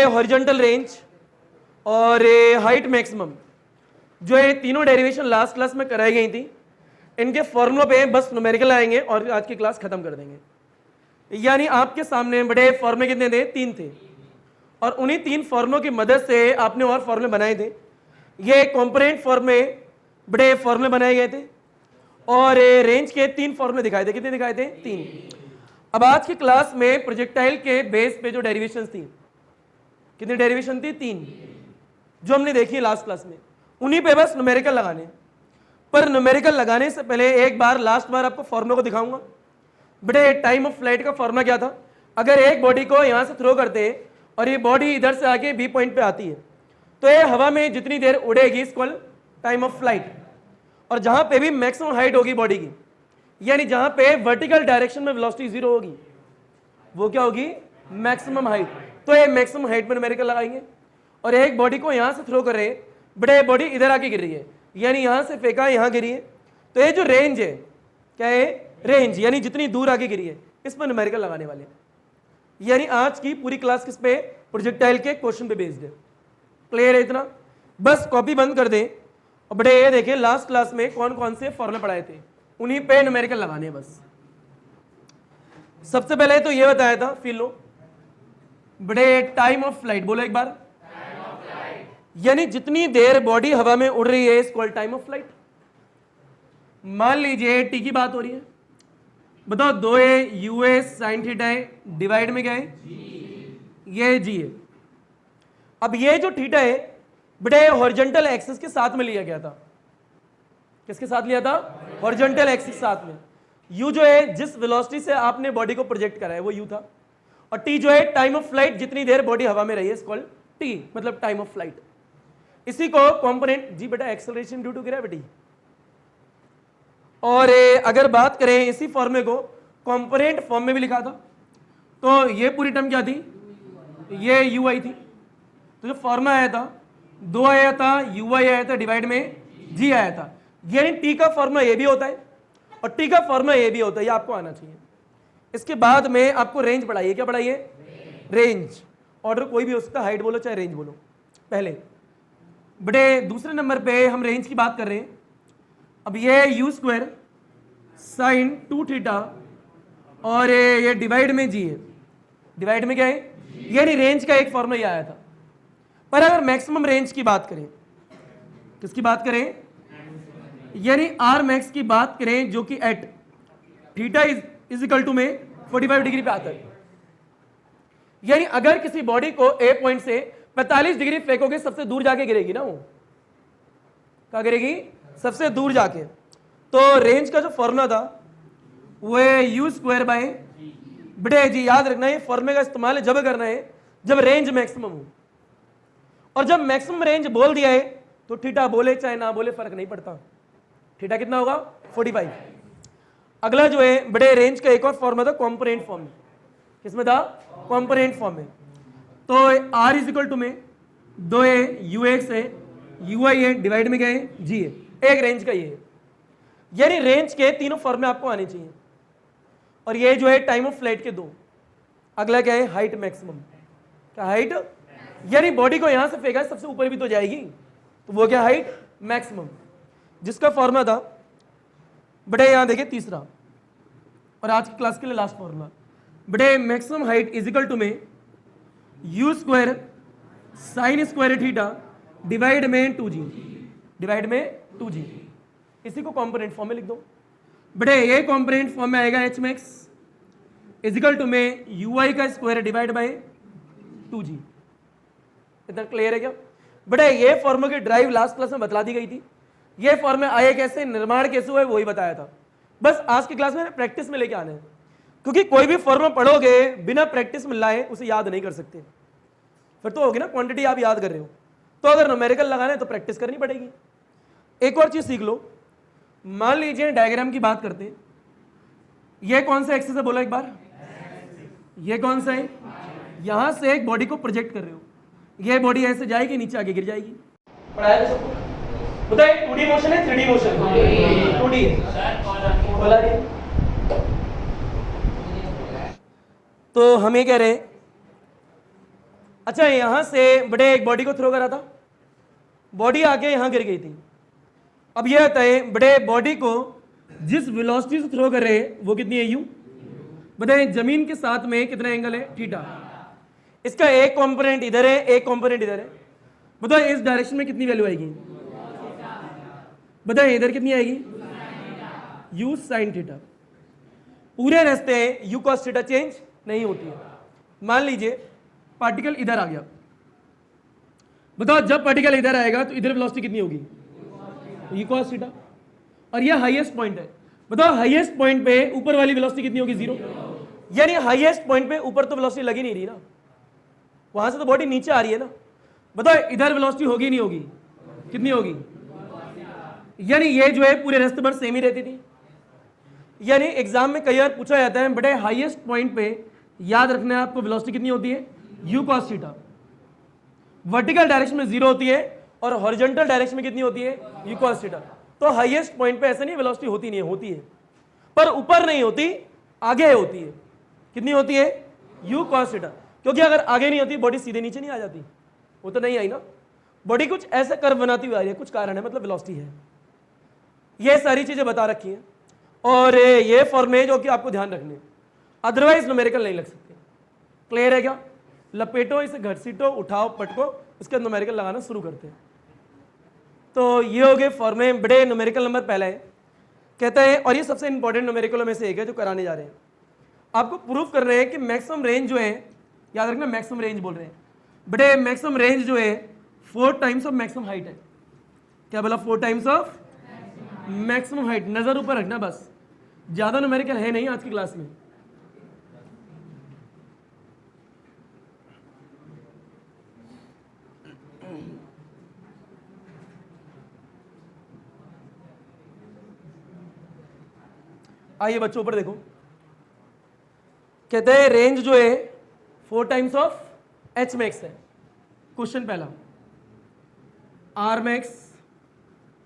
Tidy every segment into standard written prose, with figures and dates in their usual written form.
Horizontal range और ये height maximum, जो ये तीनों डेरिवेशन लास्ट क्लास में कराई गई थी, इनके फॉर्मूलों पे बस न्यूमेरिकल आएंगे और आज की क्लास खत्म कर देंगे। यानी आपके सामने बड़े फॉर्मूले कितने थे? 3 थे, और उन्हीं 3 फॉर्मूलों की मदद से आपने और फॉर्मूले बनाए थे। ये कंपोनेंट फॉर्म में बड़े फॉर्मूले बनाए गए थे और रेंज के 3 फॉर्मूले दिखाए थे। कितने दिखाए थे? 3। अब आज की क्लास में प्रोजेक्टाइल के बेस पे जो डेरिवेशन थी, कितनी डेरिवेशन थी? 3, जो हमने देखी लास्ट क्लास में। उन्हीं पे बस न्यूमेरिकल लगाने। पर न्यूमेरिकल लगाने से पहले एक बार लास्ट बार आपको फॉर्मूला को दिखाऊंगा। बड़े टाइम ऑफ फ्लाइट का फॉर्मूला क्या था? अगर एक बॉडी को यहां से थ्रो करते और ये बॉडी इधर से आके बी पॉइंट पे आती है, तो ये हवा में जितनी देर उड़ेगी इक्वल टाइम ऑफ फ्लाइट। और जहां पे भी मैक्सिमम हाइट होगी बॉडी की, यानी जहां पे वर्टिकल डायरेक्शन में वेलोसिटी 0 होगी, वो क्या होगी? Maximum height. तो ये मैक्सिमम हाइट में न्यूमेरिकल लगाएंगे। और एक बॉडी को यहां से थ्रो कर रहे हैं, बड़े बॉडी इधर आके गिर रही है, यानी यहां से फेंका यहां गिरी है, तो ये जो रेंज है, क्या है? रेंज, यानी जितनी दूर आके गिरी है, इस पर न्यूमेरिकल लगाने वाले हैं। यानी आज की पूरी क्लास किस पे? प्रोजेक्टाइल के क्वेश्चन पे बेस्ड है। क्लियर है इतना? बस कॉपी बंद कर दें और बड़े ये देखें लास्ट क्लास में कौन कौन से फॉर्मूले पढ़ाए थे, उन्हीं पे न्यूमेरिकल लगाने हैं बस। सबसे पहले तो ये बताया था, फील लो, बड़े टाइम ऑफ फ्लाइट बोलो एक बार। यानी जितनी देर बॉडी हवा में उड़ रही है इक्वल टाइम ऑफ फ्लाइट। मान लीजिए टी की बात हो रही है, बताओ 2a यूएस साइन थीटा है, डिवाइड में क्या है? ये जी है। अब ये जो थीटा है बड़े हॉरिजॉन्टल एक्सिस के साथ में लिया गया था। किसके साथ लिया था? हॉरिजॉन्टल एक्सिस साथ में। u जो है जिस वेलोसिटी से आपने बॉडी को प्रोजेक्ट करा है वो u था, और t जो है टाइम ऑफ फ्लाइट, जितनी देर बॉडी हवा में रही है इक्वल t, मतलब टाइम ऑफ फ्लाइट। इसी को कंपोनेंट जी बेटा एक्सेलरेशन ड्यू टू ग्रेविटी। और अगर बात करें इसी फॉर्मूले को कंपोनेंट फॉर्म में भी लिखा था, तो ये पूरी टर्म क्या थी? ये u आई थी। तो जो फॉर्मूला आया था 2 आया था, u आया था, डिवाइड में g आया था। यानी t का फॉर्मूला ये भी होता है और t का फॉर्मूला ये भी होता है, ये आपको आना चाहिए। इसके बाद में आपको रेंज पढ़ाइए। क्या पढ़ाइए? रेंज। ऑर्डर कोई भी हो सकता है, हाइट बोलो चाहे रेंज बोलो। पहले बड़े दूसरे नंबर पे हम रेंज की बात कर रहे हैं। अब ये u स्क्वायर साइन 2 थीटा और ये डिवाइड में g है। डिवाइड में क्या है? यानी रेंज का एक फॉर्मूला ये आया था। पर अगर मैक्सिमम रेंज की बात करें, किसकी बात करें? यानी आर मैक्स की बात करें, जो कि at theta is equal to में 45 डिग्री पे आता है। यानी अगर किसी बॉडी को ए पॉइंट से 45 डिग्री फेंकोगे, सबसे दूर जाके गिरेगी ना। वो क्या गिरेगी? सबसे दूर जाके। तो रेंज का जो फॉर्मूला था वो u स्क्वायर बाय बड़े जी। याद रखना है फॉर्मूले का इस्तेमाल जब करना है जब रेंज मैक्सिमम हो, और जब मैक्सिमम रेंज बोल दिया है तो थीटा बोले चाहे ना बोले फर्क नहीं पड़ता। थीटा कितना होगा? 45। अगला जो है बड़े रेंज का एक और फॉर्मूला था कंपोनेंट फॉर्म में। किसमें था? कंपोनेंट फॉर्म में। तो r इज इक्वल टू में 2a ux है, ui है, डिवाइड में क्या है? g है। एक रेंज का ये है। यानी रेंज के तीनों फॉर्मूले आपको आने चाहिए। और ये जो है टाइम ऑफ फ्लाइट के 2। अगला क्या है? Height maximum. क्या हाइट? यानी बॉडी को यहां से फेंका सबसे ऊपर भी तो जाएगी, तो वो क्या? हाइट मैक्सिमम, जिसका फॉर्मूला था बड़े यहां देखिए तीसरा, और आज की क्लास के लिए लास्ट फॉर्मूला। बड़े maximum height is equal to में u square sine square theta divide में 2g, डिवाइड में 2g। इसी को कंपोनेंट फॉर्म में लिख दो। बड़े ये कंपोनेंट फॉर्म में आएगा h max is equal to में ui का स्क्वायर डिवाइड बाय 2g। इतना क्लियर है क्या? बड़े ये फॉर्मूले की ड्राइव लास्ट क्लास में बतला दी गई थी। ये फॉर्मूले आए कैसे, निर्माण कैसे हुआ, वही बताया था। बस आज की क्लास में प्रैक्टिस में लेके आना है, क्योंकि कोई भी फॉर्मूला पढ़ोगे बिना प्रैक्टिस में लाए उसे याद नहीं कर सकते। फिर तो होगी ना क्वांटिटी आप याद कर रहे हो, तो अगर न्यूमेरिकल लगाना है तो प्रैक्टिस करनी पड़ेगी। एक और चीज सीख लो। मान लीजिए डायग्राम की बात करते हैं। ये कौन सा एक्सिस है बोलो एक बार? ये कौन सा है? यहां से एक बॉडी को प्रोजेक्ट कर रहे हो, ये बॉडी ऐसे जाएगी, नीचे आगे गिर जाएगी। पढ़ाया था सबको? बताइए 2D मोशन है 3D मोशन? 2D है। बोला नहीं? तो हम ये कह रहे हैं अच्छा यहां से बड़े एक बॉडी को थ्रो करा था, बॉडी आके यहां गिर गई थी। अब यह बताए बड़े बॉडी को जिस वेलोसिटी से थ्रो कर रहे हैं वो कितनी है, यू। बताएं जमीन के साथ में कितना एंगल है, थीटा। इसका एक कंपोनेंट इधर है, एक कंपोनेंट इधर है। बताओ इस डायरेक्शन में कितनी वैल्यू आएगी, बताएं इधर कितनी आएगी, यू साइन थीटा। पूरे रास्ते यू कॉस थीटा चेंज नहीं होती है। मान लीजिए पार्टिकल इधर आ गया, बताओ जब पार्टिकल इधर आएगा तो इधर वेलोसिटी कितनी होगी, यू कॉस थीटा। और ये हाईएस्ट पॉइंट है, बताओ हाईएस्ट पॉइंट पे ऊपर वाली वेलोसिटी कितनी होगी, 0। यानी हाईएस्ट पॉइंट पे ऊपर तो वेलोसिटी लगी नहीं रही ना, वहां से तो बॉडी नीचे आ रही है ना। बताओ इधर वेलोसिटी होगी नहीं होगी, कितनी होगी, यानी ये जो है पूरे रास्ते पर सेम ही रहती थी। यानी एग्जाम में कई बार पूछा जाता है बड़े हाईएस्ट पॉइंट पे याद रखना है आपको वेलोसिटी कितनी होती है, you cos theta. Vertical direction में 0 होती है और हॉरिजॉन्टल डायरेक्शन में कितनी होती है, यू कॉस थीटा। तो हाईएस्ट पॉइंट पे ऐसा नहीं वेलोसिटी होती नहीं है, होती है पर ऊपर नहीं होती, आगे होती है। कितनी होती है, यू कॉस थीटा। क्योंकि अगर आगे नहीं होती बॉडी सीधे नीचे नहीं आ जाती, वो तो नहीं आई ना, बॉडी कुछ ऐसे कर्व बनाती हुई आ रही है, कुछ कारण है, मतलब वेलोसिटी है। ये सारी चीजें बता रखी हैं और ये फॉर्मे जो कि आपको ध्यान रखने, अदरवाइज न्यूमेरिकल नहीं लग सकते। क्लियर है क्या, लपेटो इसे, घसीटो, उठाओ, पटको, उसके बाद न्यूमेरिकल लगाना शुरू करते हैं। तो ये हो गए फॉर्मे। बड़े न्यूमेरिकल नंबर पहला है, कहता है, और ये सबसे इंपॉर्टेंट न्यूमेरिकलों में से एक है जो कराने जा रहे हैं। आपको प्रूफ कर रहे हैं कि मैक्सिमम रेंज जो है, याद रखना मैक्सिमम रेंज बोल रहे हैं, बड़े मैक्सिमम रेंज जो है 4 टाइम्स ऑफ मैक्सिमम हाइट है। क्या बोला, 4 टाइम्स ऑफ मैक्सिमम हाइट। नजर ऊपर रखना बस, ज्यादा न्यूमेरिकल है नहीं आज की क्लास में। आइए बच्चों ऊपर देखो, कहते हैं रेंज जो है 4 टाइम्स ऑफ एच मैक्स है। क्वेश्चन पहला, आर मैक्स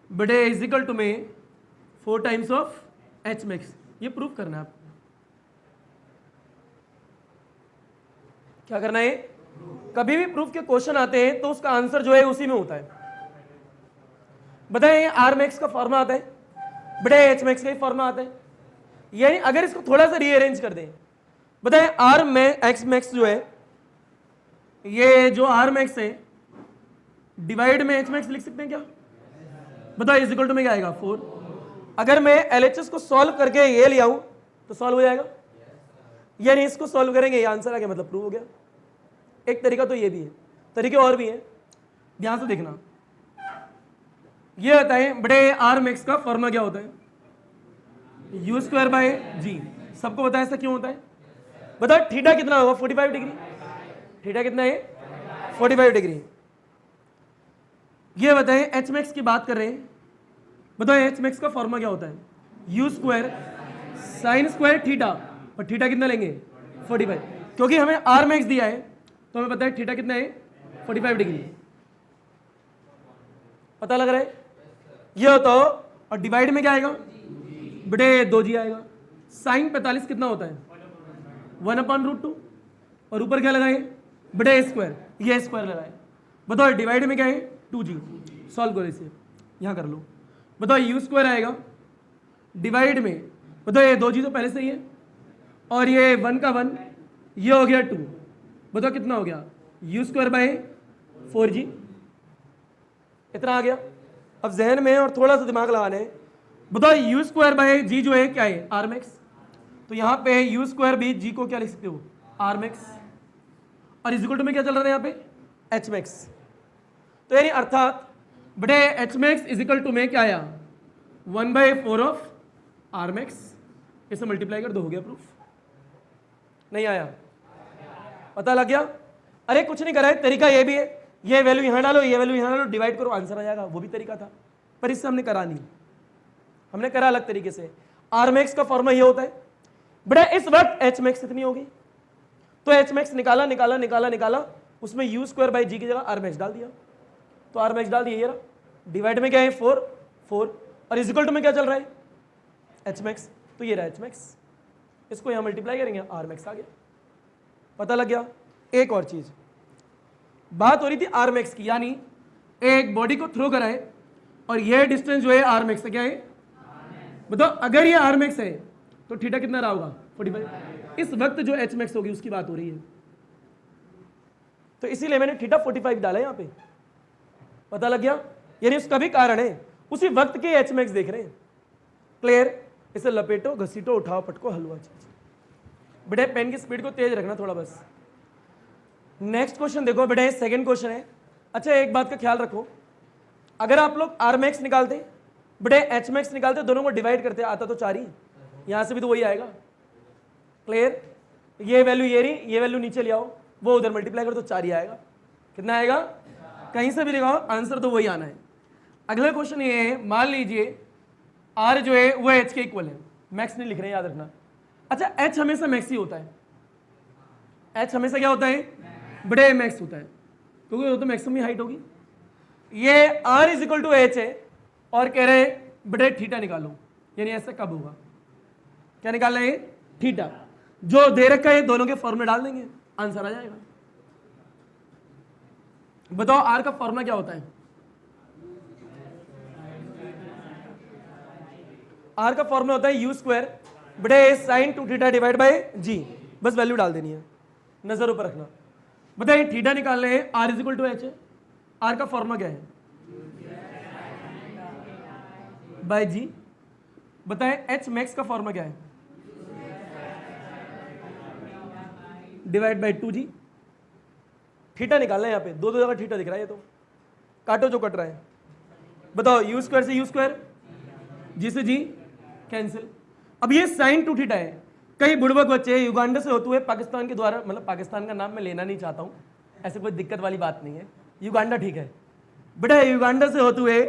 बड़े इज इक्वल टू में 4 टाइम्स ऑफ एच मैक्स। ये प्रूफ करना है आप, क्या करना है, कभी भी प्रूफ के क्वेश्चन आते हैं तो उसका आंसर जो है उसी में होता है। बताएं आर मैक्स का फॉर्मा आता है, बड़े एच मैक्स का ही फॉर्मा आता है। यानी अगर इसको थोड़ा सा रीअरेंज कर दें, बताएं आर में एक्स मैक्स जो है, ये जो आर मैक्स है डिवाइड में एच मैक्स लिख सकते हैं क्या, बताओ इज इक्वल टू में क्या आएगा, 4। अगर मैं एलएचएस को सॉल्व करके ये ले आऊं तो सॉल्व हो जाएगा, यानी इसको सॉल्व करेंगे ये आंसर आ गया, मतलब प्रूव हो गया। एक तरीका तो ये भी है, तरीके और भी हैं, ध्यान से देखना। ये बताएं बड़े आर मैक्स का फॉर्मा क्या होता है, यू स्क्वायर बाय जी। सबको बताया ऐसा क्यों होता है, बताओ थीटा कितना होगा, 45 डिग्री। थीटा कितना है, 45 डिग्री। ये बताएं एच मैक्स की बात कर रहे हैं, बताओ एच मैक्स का फॉर्मा क्या होता है, you square sine square theta, और थीटा कितना लेंगे, 45। क्योंकि हमें आर मैक्स दिया है तो हमें पता है थीटा कितना है, 45 डिग्री। पता लग रहा है, ये होता हो, और डिवाइड में क्या आएगा, बड़े 2g आएगा। साइन 45 कितना होता है, 1/√2, और ऊपर क्या लगाए, बड़े स्क्वायर, ये स्क्वायर लगाए। बताओ डिवाइड में क्या है, 2g। सॉल्व करो इसे, यहाँ कर लो। बताओ यू स्क्वायर आएगा, डिवाइड में बताओ ये 2g तो पहले से ही है, और ये 1 का 1, ये हो गया 2। बताओ कितना हो गया, यू स्क्वायर बाय 4g। इतना आ गया। अब जहन में और थोड़ा सा दिमाग लगाना है, बताओ यू स्क्वायर बाय जी जो है क्या है, आर मैक्स। तो यहाँ पे यू स्क्वायर भी जी को क्या लिख सकते हो, आर मैक्स, और इज इक्वल टू में क्या चल रहा है यहाँ पे, एच मैक्स। तो यानी अर्थात बड़े H max is equal to में क्या आया, 1/4 ऑफ आर मैक्स। इसे मल्टीप्लाई कर दो, हो गया प्रूफ। नहीं आया, पता लग गया। अरे कुछ नहीं करा है, तरीका ये भी है, ये वैल्यू यहाँ डालो, ये वैल्यू यहाँ डालो, डिवाइड करो, आंसर आ जाएगा। वो भी तरीका था, पर इससे हमने करा नहीं, हमने करा अलग तरीके से। आर मैक्स का फॉर्मा ये होता है, बड़ा इस वक्त एच मैक्स कितनी होगी, तो एच मैक्स निकाला निकाला निकाला निकाला, उसमें यू स्क्वायर बाई जी की जगह आर मैक्स डाल दिया, तो आर मैक्स डाल दिया। ये रहा, डिवाइड में क्या है 4 4, और इज इक्वल टू में क्या चल रहा है, एच मैक्स। तो ये रहा एच मैक्स, इसको यहाँ मल्टीप्लाई करेंगे, आर मैक्स आ गया। पता लग गया। एक और चीज, बात हो रही थी आर मैक्स की, यानी एक बॉडी को थ्रो कराए और ये डिस्टेंस जो है आर मैक्स है, क्या है बताओ। अगर ये आर मैक्स है तो थीटा कितना रहा होगा 45। इस वक्त जो एच मैक्स होगी उसकी बात हो रही है, तो इसीलिए मैंने थीटा 45 डाला यहां पे, पता लग गया। यानी उसका भी कारण है, उसी वक्त के एच मैक्स देख रहे हैं। क्लियर? इसे लपेटो, घसीटो, उठाओ, पटको, हलवा चीज। बेटे पेन की स्पीड को तेज रखना थोड़ा बस। नेक्स्ट क्वेश्चन देखो बेटे, सेकंड क्वेश्चन है। अच्छा एक बात का ख्याल रखो, अगर आप लोग आर मैक्स निकालते बेटे एच मैक्स निकालते, दोनों को डिवाइड करते, आता तो 4 ही, यहां से भी तो वही आएगा। क्लियर? ये वैल्यू ये रही, ये वैल्यू नीचे ले आओ, वो उधर मल्टीप्लाई कर तो 4 ही आएगा। कितना आएगा? कहीं से भी लिखाओ, आंसर तो वही आना है। अगला क्वेश्चन ये है, मान लीजिए आर जो है वो एच के इक्वल है, मैक्स नहीं लिख रहे हैं याद रखना। अच्छा एच हमेशा मैक्स ही होता है, एच हमेशा क्या होता है बड़े मैक्स होता है, क्योंकि वो तो मैक्सिमम ही हाइट होगी। ये R is equal to H है और कह रहे बड़े थीटा निकालो, यानी ऐसा कब होगा, क्या निकालना है थीटा। जो दे रखा है दोनों के फॉर्मूले डाल देंगे, आंसर आ जाएगा। बताओ आर का फॉर्मूला क्या होता है? आर का फॉर्मूला होता है यू स्क्वायर बटे साइन 2 थीटा डिवाइड बाय जी, बस वैल्यू डाल देनी है, नजर ऊपर रखना। बताइए थीटा निकालने हैं, R is equal to H है, आर का फॉर्मूला क्या है बाय जी। बताएं एच मैक्स का फॉर्मूला क्या है डिवाइड बाय 2 जी। थीटा निकालना है, यहाँ पे दो जगह थीटा दिख रहा है, ये तो काटो जो कट रहा है। बताओ यू स्क्वायर से यू स्क्वायर, जी से जी कैंसिल। अब ये साइन 2 थीटा है, कई बुड़बक बच्चे युगांडा से होते हुए पाकिस्तान के द्वारा, मतलब पाकिस्तान का नाम मैं लेना नहीं चाहता हूँ, ऐसे कोई दिक्कत वाली बात नहीं है, युगांडा ठीक है बेटा, युगांडा से होते हुए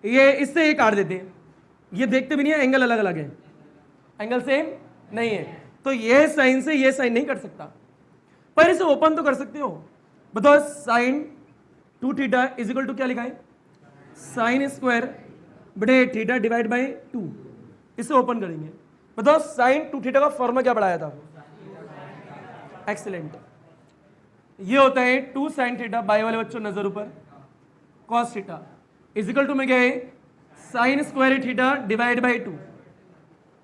ये इससे ये काट देते हैं, ये देखते भी नहीं है, एंगल अलग अलग है, एंगल सेम नहीं है, तो ये साइन से ये साइन नहीं कर सकता, पर इसे ओपन तो कर सकते हो। बताओ sine 2 theta is equal to क्या लिखा है साइन स्क्वायर बटे थीटा डिवाइड बाय 2, इसे ओपन करेंगे। बताओ साइन 2 थीटा का फॉर्मूला क्या बढ़ाया था? एक्सीलेंट, ये होता है 2 साइन थीटा, बाय वाले बच्चों नजर ऊपर, cos theta is equal to में क्या है sine square theta divide by 2।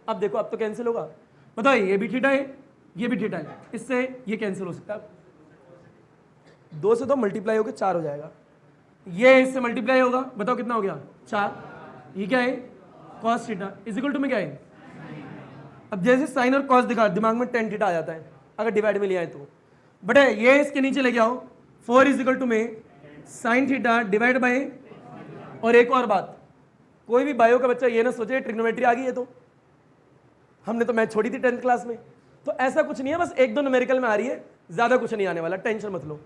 अब देखो अब तो कैंसिल होगा। बताओ ये भी थीटा है, ये भी थीटा है, इससे ये कैंसिल हो सकता है। 2 से 2 मल्टीप्लाई होकर 4 हो जाएगा, ये इससे मल्टीप्लाई होगा, बताओ कितना हो गया 4। ये क्या है cos theta is equal to में क्या है, अब जैसे साइन और कॉस दिखा दिमाग में टेन थीटा आ जाता है अगर डिवाइड में लिया है तो। बटे ये इसके नीचे ले आओ, 4 इज इक्वल टू में साइन थीटा डिवाइड बाय, और एक और बात, कोई भी बायो का बच्चा ये ना सोचे ट्रिग्नोमेट्री आ गई है, तो हमने तो मैथ छोड़ी थी 10th क्लास में, तो ऐसा कुछ नहीं है, बस 1-2 न्यूमेरिकल में आ रही है, ज़्यादा कुछ नहीं आने वाला, टेंशन मत लो।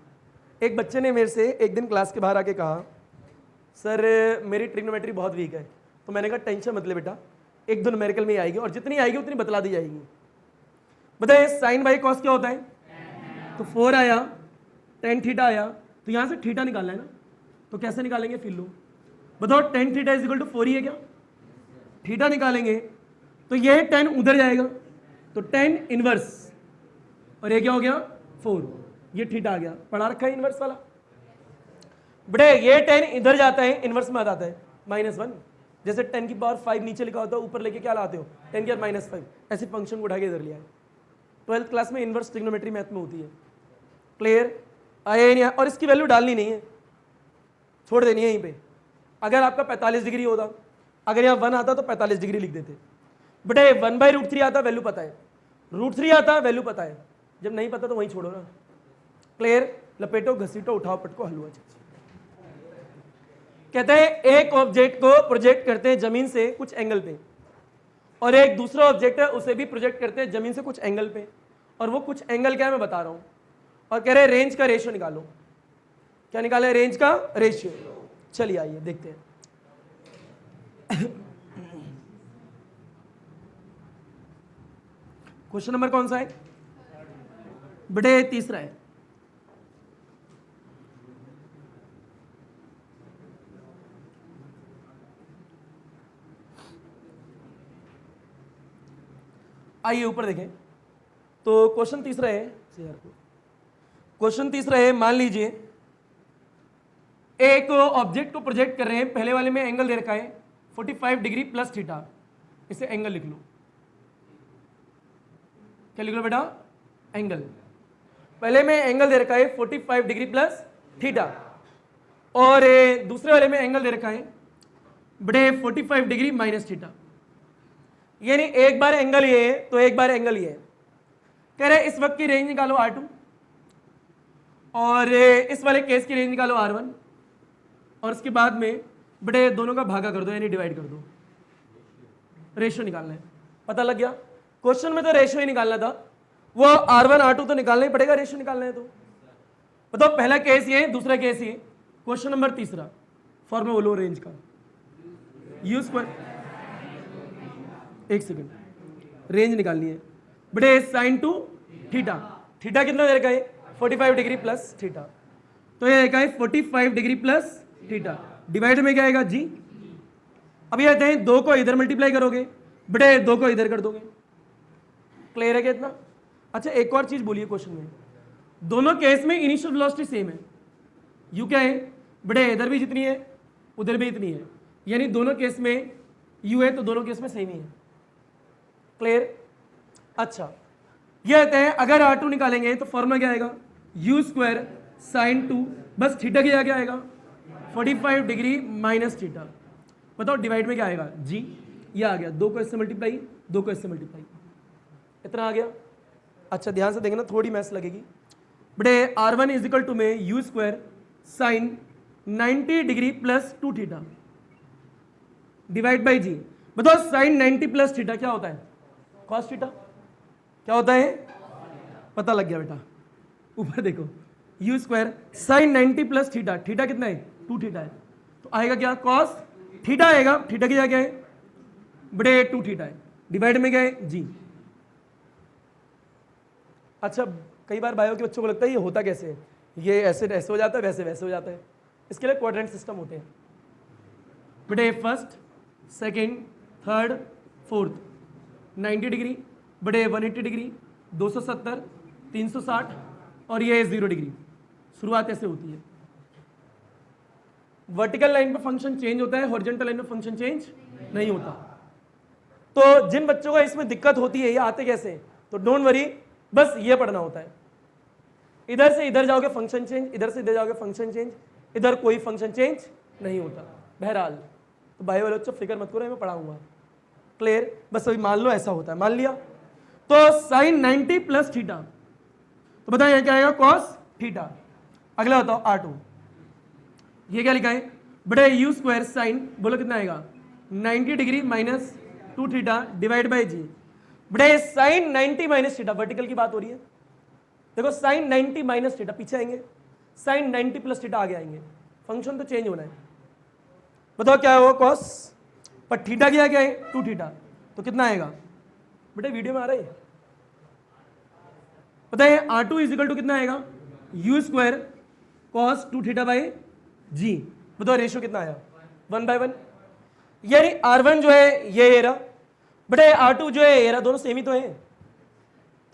एक बच्चे ने मेरे से एक दिन क्लास के बाहर आके कहा सर मेरी ट्रिग्नोमेट्री बहुत वीक है, तो मैंने कहा टेंशन मत ले बेटा, 1-2 न्यूमेरिकल में ही आएगी और जितनी आएगी उतनी बतला दी जाएगी। बताइए साइन बाई कॉस क्या होता है, तो 4 आया, tan थीटा आया, तो यहाँ से थीटा निकालना है ना, तो कैसे निकालेंगे फिर लो, बताओ tan theta is equal to 4 ही है क्या, थीटा निकालेंगे तो ये tan उधर जाएगा, तो tan इनवर्स, और ये क्या हो गया 4, ये थीटा आ गया, पढ़ा रखा है इनवर्स वाला। बड़े ये tan इधर जाता है, इनवर्स में आ जाता है -1, जैसे 10 की पावर 5 नीचे लिखा होता है, ऊपर लेके क्या लाते हो 10 की पावर -5, ऐसे फंक्शन को उठा के इधर लिया है। 12th क्लास में इनवर्स ट्रिग्नोमेट्री मैथ में होती है। क्लियर? आया नहीं? और इसकी वैल्यू डालनी नहीं है, छोड़ देनी है यहीं पे। अगर आपका 45 डिग्री होता, अगर यहाँ 1 आता तो 45 डिग्री लिख देते, बट 1/√3 आता वैल्यू पता है, √3 आता वैल्यू पता है, जब नहीं पता तो वहीं छोड़ो ना। क्लियर? लपेटो, घसीटो, उठाओ, पटको, हलवा। कहते हैं एक ऑब्जेक्ट को प्रोजेक्ट करते हैं जमीन से कुछ एंगल पे, और एक दूसरा ऑब्जेक्ट है उसे भी प्रोजेक्ट करते हैं जमीन से कुछ एंगल पे, और वो कुछ एंगल क्या है मैं बता रहा हूं, और कह रहे हैं रेंज का रेशियो निकालो। क्या निकाले? रेंज का रेशियो। चलिए आइए देखते हैं। क्वेश्चन नंबर कौन सा है बेटे? तीसरा है। आइए ऊपर देखें, तो क्वेश्चन तीसरा है, मान लीजिए एक ऑब्जेक्ट को प्रोजेक्ट कर रहे हैं, पहले वाले में एंगल दे रखा है 45 डिग्री प्लस थीटा, इसे एंगल लिख लो। क्या लिख लो बेटा? एंगल। पहले में एंगल दे रखा है 45 डिग्री प्लस थीटा, और दूसरे वाले में एंगल दे रखा है बड़े 45 डिग्री माइनस थीटा। यानी एक बार एंगल ये है तो एक बार एंगल ये है। कह रहे इस वक्त की रेंज निकालो R2 और इस वाले केस की रेंज निकालो R1, और उसके बाद में बड़े दोनों का भागा कर दो, यानी डिवाइड कर दो। रेशियो निकालना है। पता लग गया? क्वेश्चन में तो रेशियो ही निकालना था, वो R1 R2 तो निकालना ही पड़ेगा, रेशियो निकालना है तो। बताओ पहला केस ये, दूसरा केस ये। क्वेश्चन नंबर तीसरा, फॉर्मूला बोलो रेंज का। यू स्क्वायर, एक सेकेंड, रेंज निकालनी है बड़े साइन टू थीटा। थीटा कितना दे रखा है? 45 डिग्री प्लस थीटा, तो ये देखा है 45 डिग्री प्लस थीटा, डिवाइड में क्या आएगा जी। अब ये कहते हैं 2 को इधर मल्टीप्लाई करोगे, बड़े 2 को इधर कर दोगे। क्लियर है क्या इतना? अच्छा एक और चीज बोलिए, क्वेश्चन में दोनों केस में इनिशियल वेलोसिटी सेम है। यू क्या है? बड़े इधर भी जितनी है उधर भी इतनी है, यानी दोनों केस में यू है तो दोनों केस में सेम ही है। क्लियर? अच्छा ये कहते हैं अगर R2 निकालेंगे तो फॉर्मूला क्या आएगा? यू स्क्वायर साइन 2 बस थीटा की क्या आएगा? 45 डिग्री माइनस थीटा। बताओ डिवाइड में क्या आएगा जी। ये आ गया, 2 को इससे मल्टीप्लाई, 2 को इससे मल्टीप्लाई, इतना आ गया। अच्छा ध्यान से देखना, थोड़ी मैथ्स लगेगी। बड़े R1 इज इक्वल टू में u square sine 90 degree plus 2 theta divide by g. बताओ साइन 90 प्लस थीटा क्या होता है? Cos theta. क्या होता है? पता लग गया बेटा। ऊपर देखो, u square sine 90 plus theta, theta कितना है? 2 थीटा है, तो आएगा क्या? कॉस थीटा आएगा। थीटा की क्या है? बड़े 2 थीटा है, डिवाइड में क्या है जी। अच्छा कई बार बायो के बच्चों को लगता है ये होता कैसे है, ये ऐसे ऐसे हो जाता है, वैसे वैसे हो जाता है। इसके लिए क्वाड्रेंट सिस्टम होते हैं बड़े, first second third fourth 90 degree, बड़े 180 डिग्री, 270, 360 और ये 0 डिग्री। शुरुआत ऐसे होती है। वर्टिकल लाइन पे फंक्शन चेंज होता है, हॉरिजॉन्टल लाइन पे फंक्शन चेंज नहीं होता। तो जिन बच्चों को इसमें दिक्कत होती है ये आते कैसे, तो डोंट वरी, बस ये पढ़ना होता है। इधर से इधर जाओगे फंक्शन चेंज, इधर से इधर जाओगे फंक्शन चेंज, इधर कोई फंक्शन चेंज नहीं होता। बहरहाल तो बायो वाले बच्चों फिक्र मत करो, मैं पढ़ाऊंगा। क्लियर? बस अभी मान लो ऐसा होता है, मान लिया। तो साइन 90 प्लस थीटा, तो बताएं यहाँ क्या आएगा? Cos theta. अगला बताओ R2, ये क्या लिखा है? बड़े यू स्क्वायर साइन, बोलो कितना आएगा? 90 degree minus 2 theta divide by g. बड़े साइन 90 माइनस थीटा, वर्टिकल की बात हो रही है। देखो साइन 90 माइनस थीटा पीछे आएंगे, साइन 90 प्लस थीटा आगे आएंगे, फंक्शन तो चेंज होना है। बताओ क्या होगा? कॉस, पर थीटा क्या क्या है? 2 थीटा, तो कितना आएगा? बेटे वीडियो में आ रहा है, बताइए। R2 इज इक्वल टू कितना आएगा? U square cos 2 theta by g. बताओ रेशियो कितना आया? 1/1। यानी R1 जो है ये एरा, बटे R2 जो है एरा, दोनों सेम ही तो है,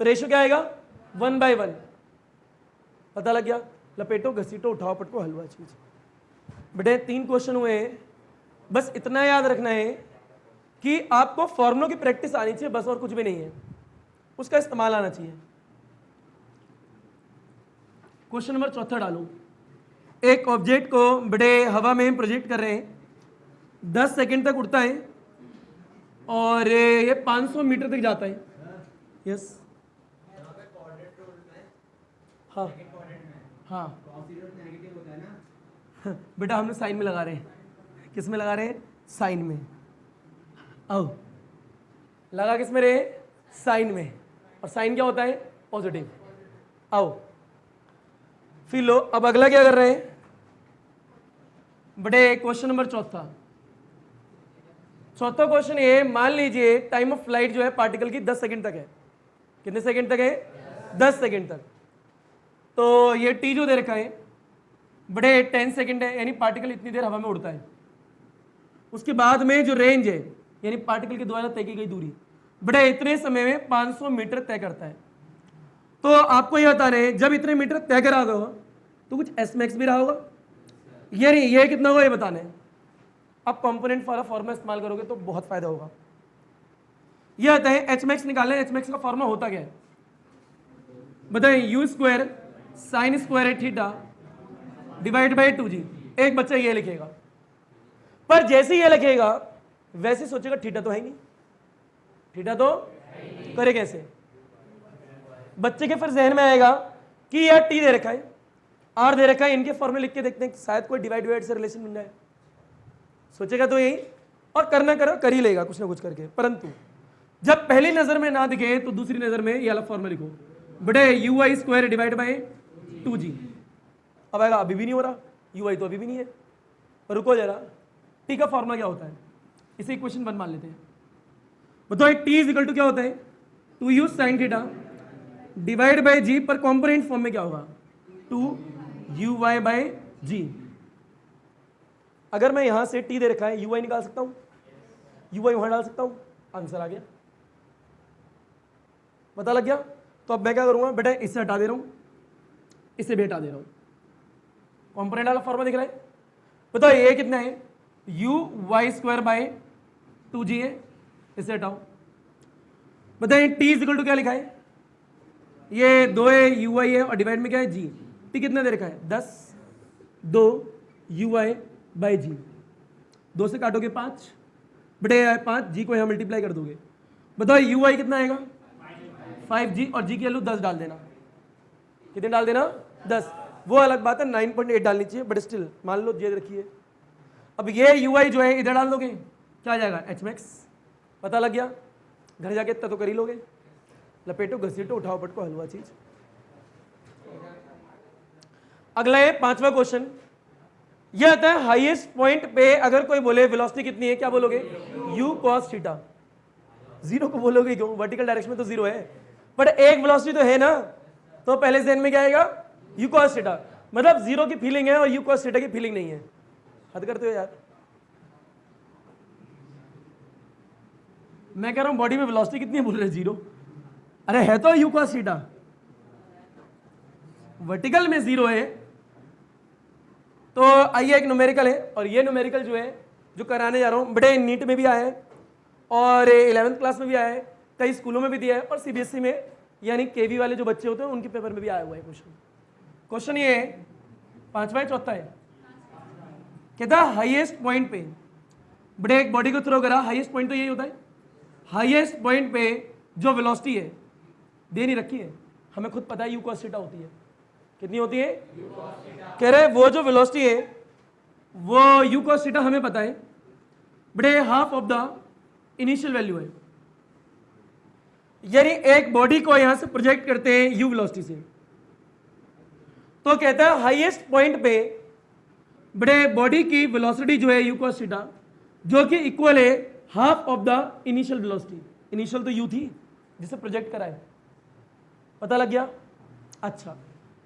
तो रेशियो क्या आएगा? 1/1। पता लग गया? लपेटो घसीटो उठाओ पटको हलवा चीज। बेटे 3 क्वेश्चन हुए हैं, बस इतना याद रखना है कि आपको फॉर्मूलों की प्रैक्टिस आनी चाहिए, बस और कुछ भी नहीं है, उसका इस्तेमाल आना चाहिए। क्वेश्चन नंबर 4 डालो। एक ऑब्जेक्ट को बड़े हवा में प्रोजेक्ट कर रहे हैं, 10 सेकंड तक उड़ता है और ये 500 मीटर तक जाता है। यस हाँ हाँ बेटा हमने साइन में लगा रहे हैं। किस में लगा रहे हैं? साइन में। आओ लगा किस में रहे? साइन में। और साइन क्या होता है? पॉजिटिव। आओ फिर लो। अब अगला क्या कर रहे हैं? बड़े क्वेश्चन नंबर 4। चौथा क्वेश्चन ये, मान लीजिए टाइम ऑफ फ्लाइट जो है पार्टिकल की 10 सेकंड तक है। कितने सेकंड तक है? 10 सेकंड तक। तो ये टी जो दे रखा है बड़े 10 सेकंड है, यानी पार्टिकल इतनी देर हवा में उड़ता है। उसके बाद में जो रेंज है, यानी पार्टिकल के द्वारा तय की गई दूरी, बड़े इतने समय में 500 मीटर तय करता है। तो आपको ये बता रहे हैं जब इतने मीटर तय करा होगा तो कुछ एस मैक्स भी रहा होगा। ये नहीं, ये कितना होगा ये बताना है। अब कंपोनेंट वाला फॉर्मूला इस्तेमाल करोगे तो बहुत फायदा होगा। ये आता है एच मैक्स निकालना है। एच मैक्स का फॉर्मूला होता क्या है बताएं, you square sine square theta divide by 2g। एक बच्चा ये लिखेगा, पर जैसे ये लिखेगा वैसे सोचेगा थीटा तो है नहीं, थीटा तो करे कैसे। बच्चे के फिर जहन में आएगा कि यार टी दे रखा है, आर दे रखा है, इनके फॉर्मूले लिख के देखते हैं शायद कोई डिवाइड डिवाइड से रिलेशन मिल जाए। सोचेगा तो यही, और करना कर ही लेगा कुछ ना कुछ करके। परंतु जब पहली नजर में ना दिखे तो दूसरी नजर में ये वाला फॉर्मूला लिखो, बड़े you I square divide by 2g। अब आएगा, अभी भी नहीं हो रहा, यू आई तो अभी भी नहीं है। पर रुको जरा, टी का फॉर्मूला क्या होता है, इसे इक्वेशन 1 मान लेते हैं। बताओ टी इज इक्वल टू क्या होता है, 2u sine theta divide by g, पर कॉम्पोनेंट फॉर्म में क्या होगा 2uy बाई जी। अगर मैं यहां से टी दे रखा है, ui निकाल सकता हूं, ui वहां डाल सकता हूं, आंसर आ गया, पता लग गया। तो अब मैं क्या करूंगा बेटा, इससे हटा दे रहा हूं, इसे भी हटा दे रहा हूं, कॉम्पोनेंट वाला फॉर्मूला दिख रहा है। बताओ ये कितना है, you Y square by 2g है, इसे हटाओ। बताइए टी इज इक्वल टू क्या लिखा है, ये 2 है, यू आई है, और डिवाइड में क्या है जी। टी कितना दे रखा है 10, 2 यू आई बाई जी, 2 से काटोगे 5 बटे 5, जी को यहाँ मल्टीप्लाई कर दोगे। बताओ यू आई कितना आएगा 5g, और जी की वैल्यू 10 डाल देना। कितने डाल देना 10। वो अलग बात है 9.8 डालनी चाहिए, बट स्टिल मान लो ये रखिए। अब ये यू आई जो है इधर डाल दोगे, क्या आ जाएगा एच मैक्स। पता लग गया, घर जाके इतना तो कर ही लोगे, लपेटो घसीटो उठाओ पटको हलवा चीज। अगला है 5वां क्वेश्चन, ये आता है हाईएस्ट पॉइंट पे अगर कोई बोले वेलोसिटी कितनी है, क्या बोलोगे u cos थीटा। जीरो को बोलोगे क्यों, वर्टिकल डायरेक्शन में तो जीरो है, बट एक वेलोसिटी तो है ना, तो पहले जहन में क्या आएगा u cos थीटा। मतलब जीरो की फीलिंग है और u cos थीटा की फीलिंग नहीं है। हद करते हो यार, मैं कह रहा हूं बॉडी में वेलोसिटी कितनी है, बोल रहे जीरो। अरे है तो u cos थीटा, वर्टिकल में जीरो है। तो आइए एक न्यूमेरिकल है, और ये न्यूमेरिकल जो है जो कराने जा रहा हूँ बड़े नीट में भी आया है और 11th क्लास में भी आया है, कई स्कूलों में भी दिया है, और सीबीएसई में यानी केवी वाले जो बच्चे होते हैं उनके पेपर में भी आया हुआ है क्वेश्चन। क्वेश्चन ये है 5वां है 4था है, कहता है हाईएस्ट पॉइंट पे बड़े एक बॉडी को थ्रो करा, हाईएस्ट पॉइंट तो यही होता है, हाईएस्ट पॉइंट पे जो वेलोसिटी है दे नहीं रखी है, हमें खुद पता है u cos थीटा होती है। कितनी होती है, कह रहे वो जो वेलोसिटी है वो u cos थीटा हमें पता है, बड़े half of the initial value है। यानी एक बॉडी को यहां से प्रोजेक्ट करते हैं u वेलोसिटी से, तो कहता है हाईएस्ट पॉइंट पे बड़े बॉडी की वेलोसिटी जो है u cos थीटा, जो कि इक्वल है half of the initial velocity. Initial तो u थी जिसे प्रोजेक्ट करा है, पता लग गया। अच्छा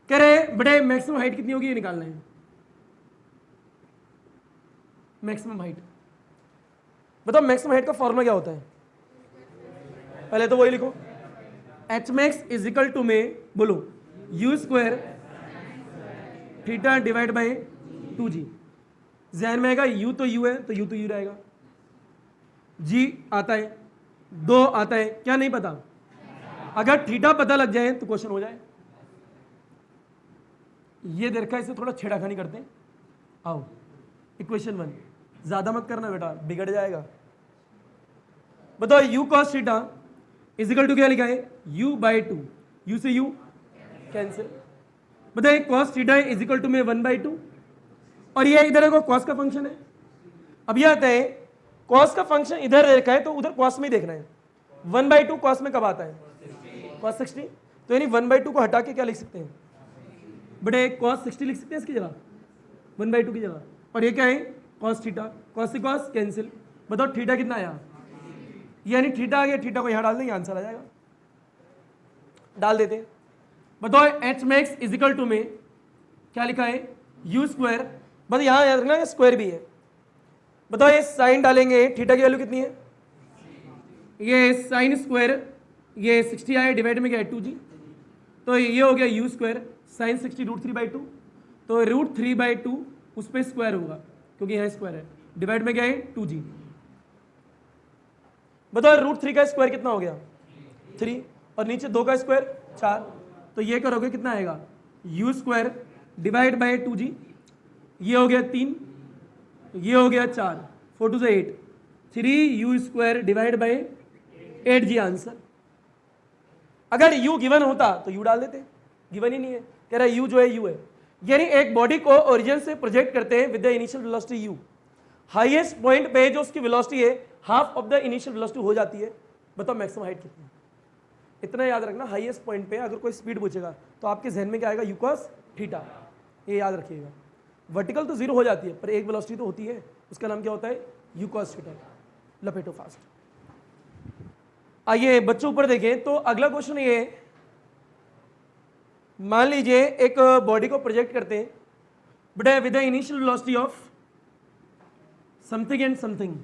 कह रहे बड़े मैक्सिमम हाइट कितनी होगी ये निकालना है, मैक्सिमम हाइट। बताओ मैक्सिमम हाइट का फॉर्मूला क्या होता है, पहले तो वही लिखो, h max is equal to में बोलो u square theta divide by 2g। जहन में आएगा u तो u है तो u तो u रहेगा, g आता है, 2 आता है, क्या नहीं पता, अगर थीटा पता लग जाए तो क्वेश्चन हो जाए। ये देखा, इसे थोड़ा छेड़ाखानी करते हैं। आओ इक्वेशन 1, ज्यादा मत करना बेटा बिगड़ जाएगा। बताओ u cos theta is equal to क्या लिखा है u बाई 2, u से u कैंसिल। बताइए cos theta is equal to में 1/2, और ये इधर को cos का फंक्शन है। अब ये आता है cos का फंक्शन इधर देखा है तो उधर cos में ही देखना है। 1/2 cos में कब आता है, cos 60। तो यानी 1/2 को हटा के क्या लिख सकते हैं, बड़े cos 60 लिख सकते हैं इसकी जगह, 1/2 की जगह। और ये क्या है cos थीटा, cos से cos कैंसिल। बताओ थीटा कितना आया, यानी थीटा आ गया, थीटा को यहाँ डाल देंगे आंसर आ जाएगा, डाल देते हैं। बताओ h max is equal to में क्या लिखा है u स्क्वायर, बस यहाँ याद रखना स्क्वायर भी है। बताओ ये साइन डालेंगे, थीटा की वैल्यू कितनी है, ये साइन स्क्वायर, ये 60 आया, डिवाइड में क्या है 2g, तो ये हो गया u स्क्वायर साइन 60 √3/2, तो √3/2 उस पर स्क्वायर होगा क्योंकि यहाँ स्क्वायर है, डिवाइड में क्या है 2g। बताओ √3 का स्क्वायर कितना हो गया 3, और नीचे 2 का स्क्वायर 4, तो ये करोगे कितना आएगा u square divide by 2g, ये हो गया 3, ये हो गया 4, 4 2 8, 3u square divide by 8g answer. अगर u गिवन होता तो u डाल देते, गिवन ही नहीं है, कह रहा है u जो है u है। यानी एक बॉडी को ओरिजिन से प्रोजेक्ट करते हैं with the initial velocity u, highest point पे जो उसकी वेलोसिटी है half of the initial velocity हो जाती है। बताओ मैक्सिमम हाइट कितनी है, इतना याद रखना। हाईएस्ट पॉइंट पे अगर कोई स्पीड पूछेगा तो आपके जहन में क्या आएगा u cos थीटा, ये याद रखिएगा। वर्टिकल तो 0 हो जाती है पर एक वेलोसिटी तो होती है, उसका नाम क्या होता है u cos थीटा। लपेटो फास्ट। आइए बच्चों ऊपर देखें तो अगला क्वेश्चन ये है, मान लीजिए एक बॉडी को प्रोजेक्ट करते हैं but with the initial velocity of something and something.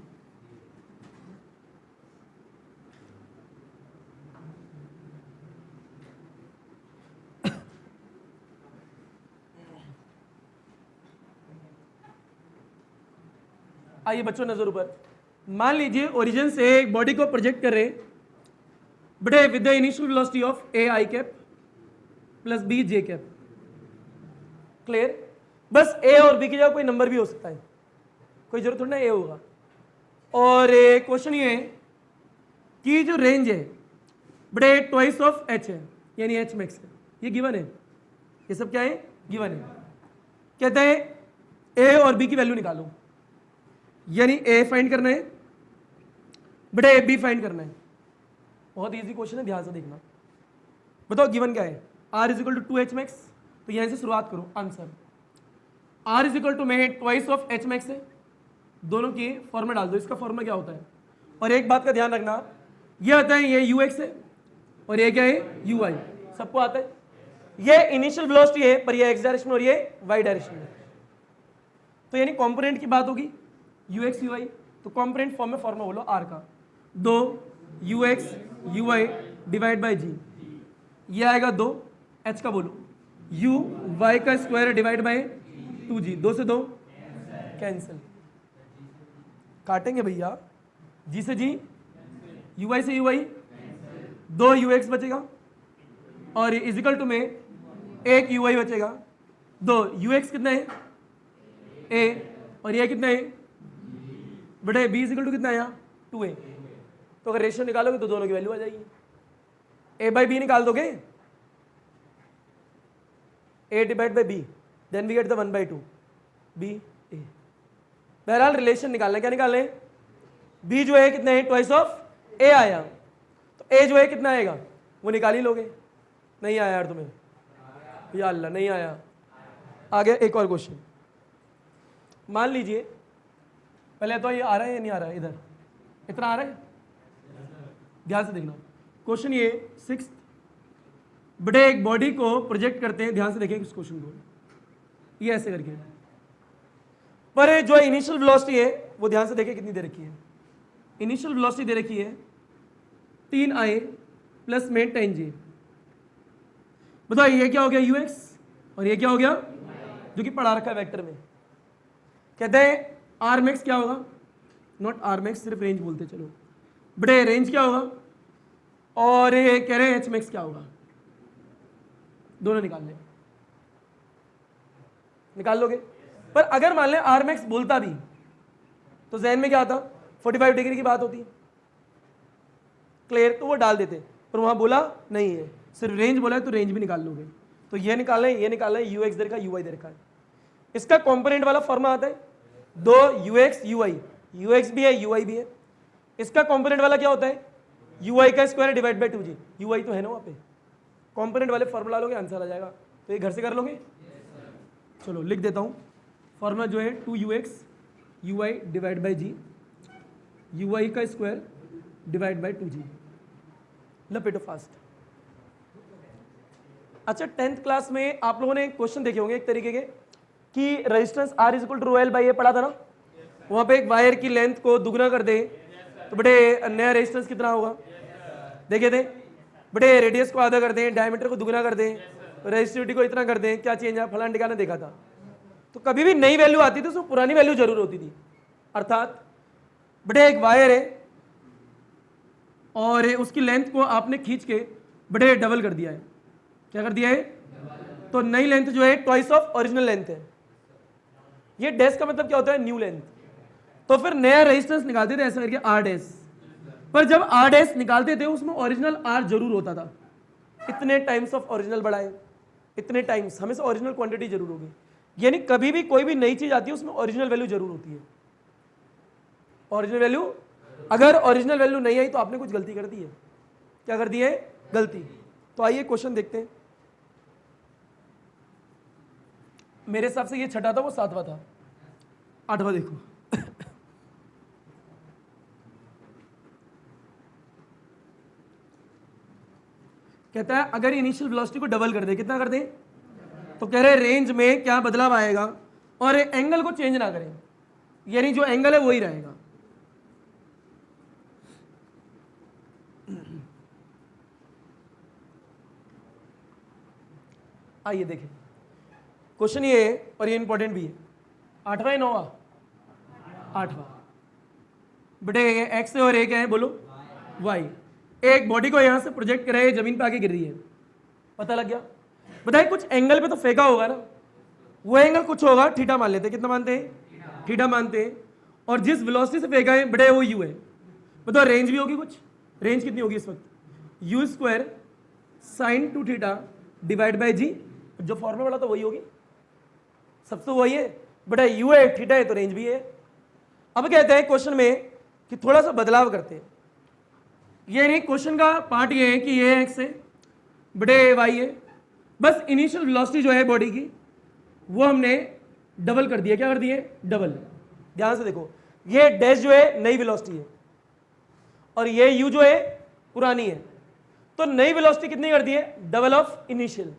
आइए बच्चों नजर ऊपर, मान लीजिए ओरिजिन से एक बॉडी को प्रोजेक्ट कर रहे हैं but with the initial velocity of a i cap plus b j cap. Clear? बस ए और बी की जगह कोई नंबर भी हो सकता है, कोई जरूरत थोड़ी ना ए होगा। और क्वेश्चन ये है कि जो रेंज है बड़े ट्वाइस ऑफ एच है, यानी एच मैक्स है, ये गिवन है, ये सब क्या है गिवन है। कहते हैं ए और बी की वैल्यू निकालो, यानी ए फाइंड करना है बड़े बी फाइंड करना है। बहुत इजी क्वेश्चन है, ध्यान से देखना। बताओ गिवन क्या है, r is equal to 2h max, तो यहां से शुरुआत करो answer. r is equal to में ट्वाइस ऑफ h मैक्स है, दोनों की फॉर्मूला डाल दो। इसका फॉर्मूला क्या होता है, और एक बात का ध्यान रखना, ये आता है ये ux है और ये क्या है uy, सबको आता है। ये इनिशियल वेलोसिटी है पर ये x डायरेक्शन और ये y डायरेक्शन है, तो यानी कंपोनेंट की बात होगी ux uy, तो कंपोनेंट फॉर्म में फॉर्मूला बोलो r का, 2 ux uy divide by g, ये आएगा 2 h का बोलो u y का स्क्वायर डिवाइड बाई 2g, 2 से 2 कैंसिल, काटेंगे भैया, g से g, uy से uy, 2 ux बचेगा और इजिकल टू में 1 uy बचेगा। 2 ux कितना है a और ये कितना है बड़े b इजिकल टू कितना है यहाँ 2a, तो अगर रेशियो निकालोगे तो दोनों की वैल्यू आ जाएगी। a बाई बी निकाल दोगे, a divide by b, then we get the 1/2 b a। बहरहाल रिलेशन निकालना, क्या निकालना है, b जो है कितना है ट्वाइस ऑफ a आया, तो a जो है कितना आएगा वो निकाल ही लोगे। नहीं आया यार तुम्हें, या अल्लाह नहीं आया। आगे एक और क्वेश्चन, मान लीजिए पहले तो ये आ रहा है या नहीं आ रहा है, इधर इतना आ रहा है, ध्यान से देखना। क्वेश्चन ये 6 बड़े एक बॉडी को प्रोजेक्ट करते हैं, ध्यान से देखें इस क्वेश्चन को, ये ऐसे करके, पर जो इनिशियल वेलोसिटी है वो ध्यान से देखें कितनी दे रखी है। इनिशियल वेलोसिटी दे रखी है 3i प्लस में 10j। बताओ ये क्या हो गया ux और ये क्या हो गया, जो कि पढ़ा रखा है वेक्टर में। कहते हैं आर मैक्स क्या होगा, नॉट आर मैक्स, सिर्फ रेंज बोलते चलो, बड़े रेंज क्या होगा, और ये कह रहे हैं एच मैक्स क्या होगा, दोनों निकाल लोगे। पर अगर मान लें आर मैक्स बोलता भी तो जहन में क्या आता, 45 डिग्री की बात होती, क्लियर, तो वो डाल देते, पर वहां बोला नहीं है, सिर्फ रेंज बोला है तो रेंज भी निकाल लोगे। तो ये निकालना है, ये निकालना है, ux दे रखा है, uy दे रखा है। इसका कंपोनेंट वाला फॉर्मूला आता है 2 ux uy, ux भी है uy भी है। इसका कंपोनेंट वाला क्या होता है uy का square divide by 2g, uy तो है ना वहाँ पे, कंपोनेंट वाले फॉर्मूला लोगे आंसर आ जाएगा। तो ये घर से कर लोगे, चलो लिख देता हूँ फॉर्मूला जो है 2ux uy divide by g, uy का स्क्वायर डिवाइड बाई 2g। लपेटो फास्ट। अच्छा 10th क्लास में आप लोगों ने क्वेश्चन देखे होंगे एक तरीके के कि resistance R is equal to ρl by A पढ़ा था ना, वहाँ पे एक वायर की लेंथ को दुगना कर दे तो बड़े नया रेजिस्टेंस कितना होगा, देखे थे, बड़े रेडियस को आधा कर दें, डायमीटर को दुगना कर दें, रेजिस्टिविटी को इतना कर दें, क्या चेंज है, फलान ठिकाना देखा था। तो कभी भी नई वैल्यू आती थी उसमें पुरानी वैल्यू जरूर होती थी। अर्थात बड़े एक वायर है और उसकी लेंथ को आपने खींच के बड़े डबल कर दिया है। क्या कर दिया है? तो नई लेंथ जो है ट्वाइस ऑफ ओरिजिनल लेंथ है। ये डैश का मतलब क्या होता है? New length. तो फिर नया रेजिस्टेंस निकालते थे ऐसा करके आर डैश, पर जब आर डैश निकालते थे उसमें ओरिजिनल आर जरूर होता था। इतने टाइम्स ऑफ ओरिजिनल बढ़ाए, इतने टाइम्स, हमेशा ओरिजिनल क्वांटिटी जरूर होगी। यानी कभी भी कोई भी नई चीज आती है उसमें ओरिजिनल वैल्यू जरूर होती है। ओरिजिनल वैल्यू, अगर ओरिजिनल वैल्यू नहीं आई तो आपने कुछ गलती कर दी है। क्या कर दी है? गलती। तो आइए क्वेश्चन देखते हैं। मेरे हिसाब से ये छठा था, वो सातवां था, आठवां देखो। कहता है अगर इनिशियल वेलोसिटी को डबल कर दे, कितना कर दे? तो कह रहे रेंज में क्या बदलाव आएगा और एंगल को चेंज ना करें, यानी जो एंगल है वही रहेगा। आइए देखें क्वेश्चन ये है और ये इंपॉर्टेंट भी है। आठवां या नौवां? आठवां। बेटे एक्स है और एक है, बोलो वाई। एक बॉडी को यहां से प्रोजेक्ट कर रहा है, जमीन पे आके गिर रही है, पता लग गया। बताइए कुछ एंगल पे तो फेंका होगा ना, वो एंगल कुछ होगा, थीटा मान लेते हैं। कितना मानते हैं? थीटा मानते हैं। और जिस वेलोसिटी से फेंका है बेटे वो यू है। बताओ रेंज भी होगी कुछ। रेंज कितनी होगी इस वक्त? U square sine 2 theta divide by g. जो फॉर्मूला वाला तो वही होगी, सब तो वही है। बेटा यू है, थीटा है, तो रेंज भी है। अब कहते हैं क्वेश्चन में कि थोड़ा सा बदलाव करते हैं। ये नहीं, क्वेश्चन का पार्ट ये है कि ये एक्स है, बड़े वाई है, बस इनिशियल वेलोसिटी जो है बॉडी की वो हमने डबल कर दिया। क्या कर दिए? डबल। ध्यान से देखो, ये डैश जो है नई वेलोसिटी है और ये यू जो है पुरानी है। तो नई वेलोसिटी कितनी कर दी है? Double of initial.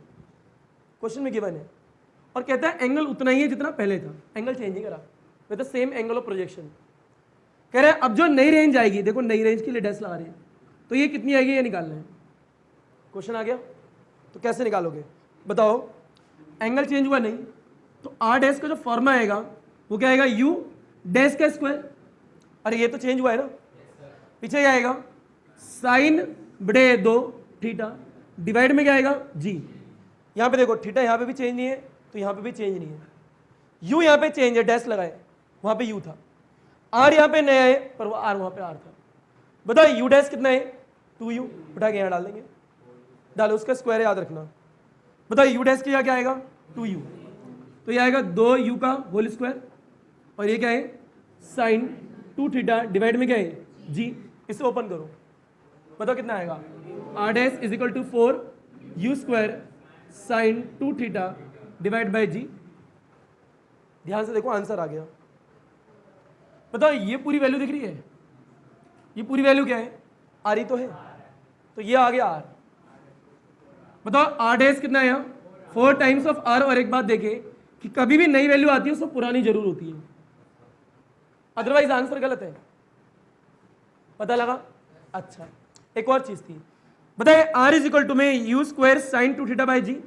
क्वेश्चन में गिवन है और कहता है एंगल उतना ही है जितना पहले था, एंगल चेंज नहीं करा, with the same angle of projection. कह रहे हैं अब जो नई रेंज आएगी, देखो नई रेंज के लिए डैश लगा रहे हैं, तो ये कितनी आएगी ये निकालना है। क्वेश्चन आ गया, तो कैसे निकालोगे बताओ? एंगल चेंज हुआ नहीं, तो आर डैश का जो फॉर्मा आएगा वो क्या आएगा? यू डैश का स्क्वायर। अरे ये तो चेंज हुआ है ना, पीछे क्या आएगा? साइन बड़े 2 थीटा डिवाइड में क्या आएगा? जी। यहाँ पे देखो थीटा यहाँ पे भी चेंज नहीं है, तो यहाँ पे भी चेंज नहीं है। यू यहाँ पे चेंज है, डैश लगाए, वहाँ पे यू था। आर यहाँ पे नया है, पर वो आर वहाँ पे आर था। बताओ यू डैश कितना है? 2u। उठा के यहाँ डाल देंगे, डालो, उसका स्क्वायर याद रखना। बताओ यू डैश की क्या आएगा? 2u। तो ये आएगा 2u का होल स्क्वायर, और ये क्या है? साइन 2 थीटा डिवाइड में क्या है? जी। इसे ओपन करो, बताओ कितना आएगा? R dash is equal to 4u square sine 2 theta divide by g. ध्यान से देखो आंसर आ गया। बताओ ये पूरी वैल्यू दिख रही है, ये पूरी वैल्यू क्या है? आर ही तो है, तो ये आ गया आर। बताओ आर डैश कितना है यहाँ? 4 टाइम्स ऑफ आर। और एक बात देखे कि कभी भी नई वैल्यू आती है उसको पुरानी जरूर होती है, अदरवाइज आंसर गलत है। पता लगा? अच्छा, एक और चीज थी, बताइए आर इज इक्वल टू में u square sine 2 theta by g.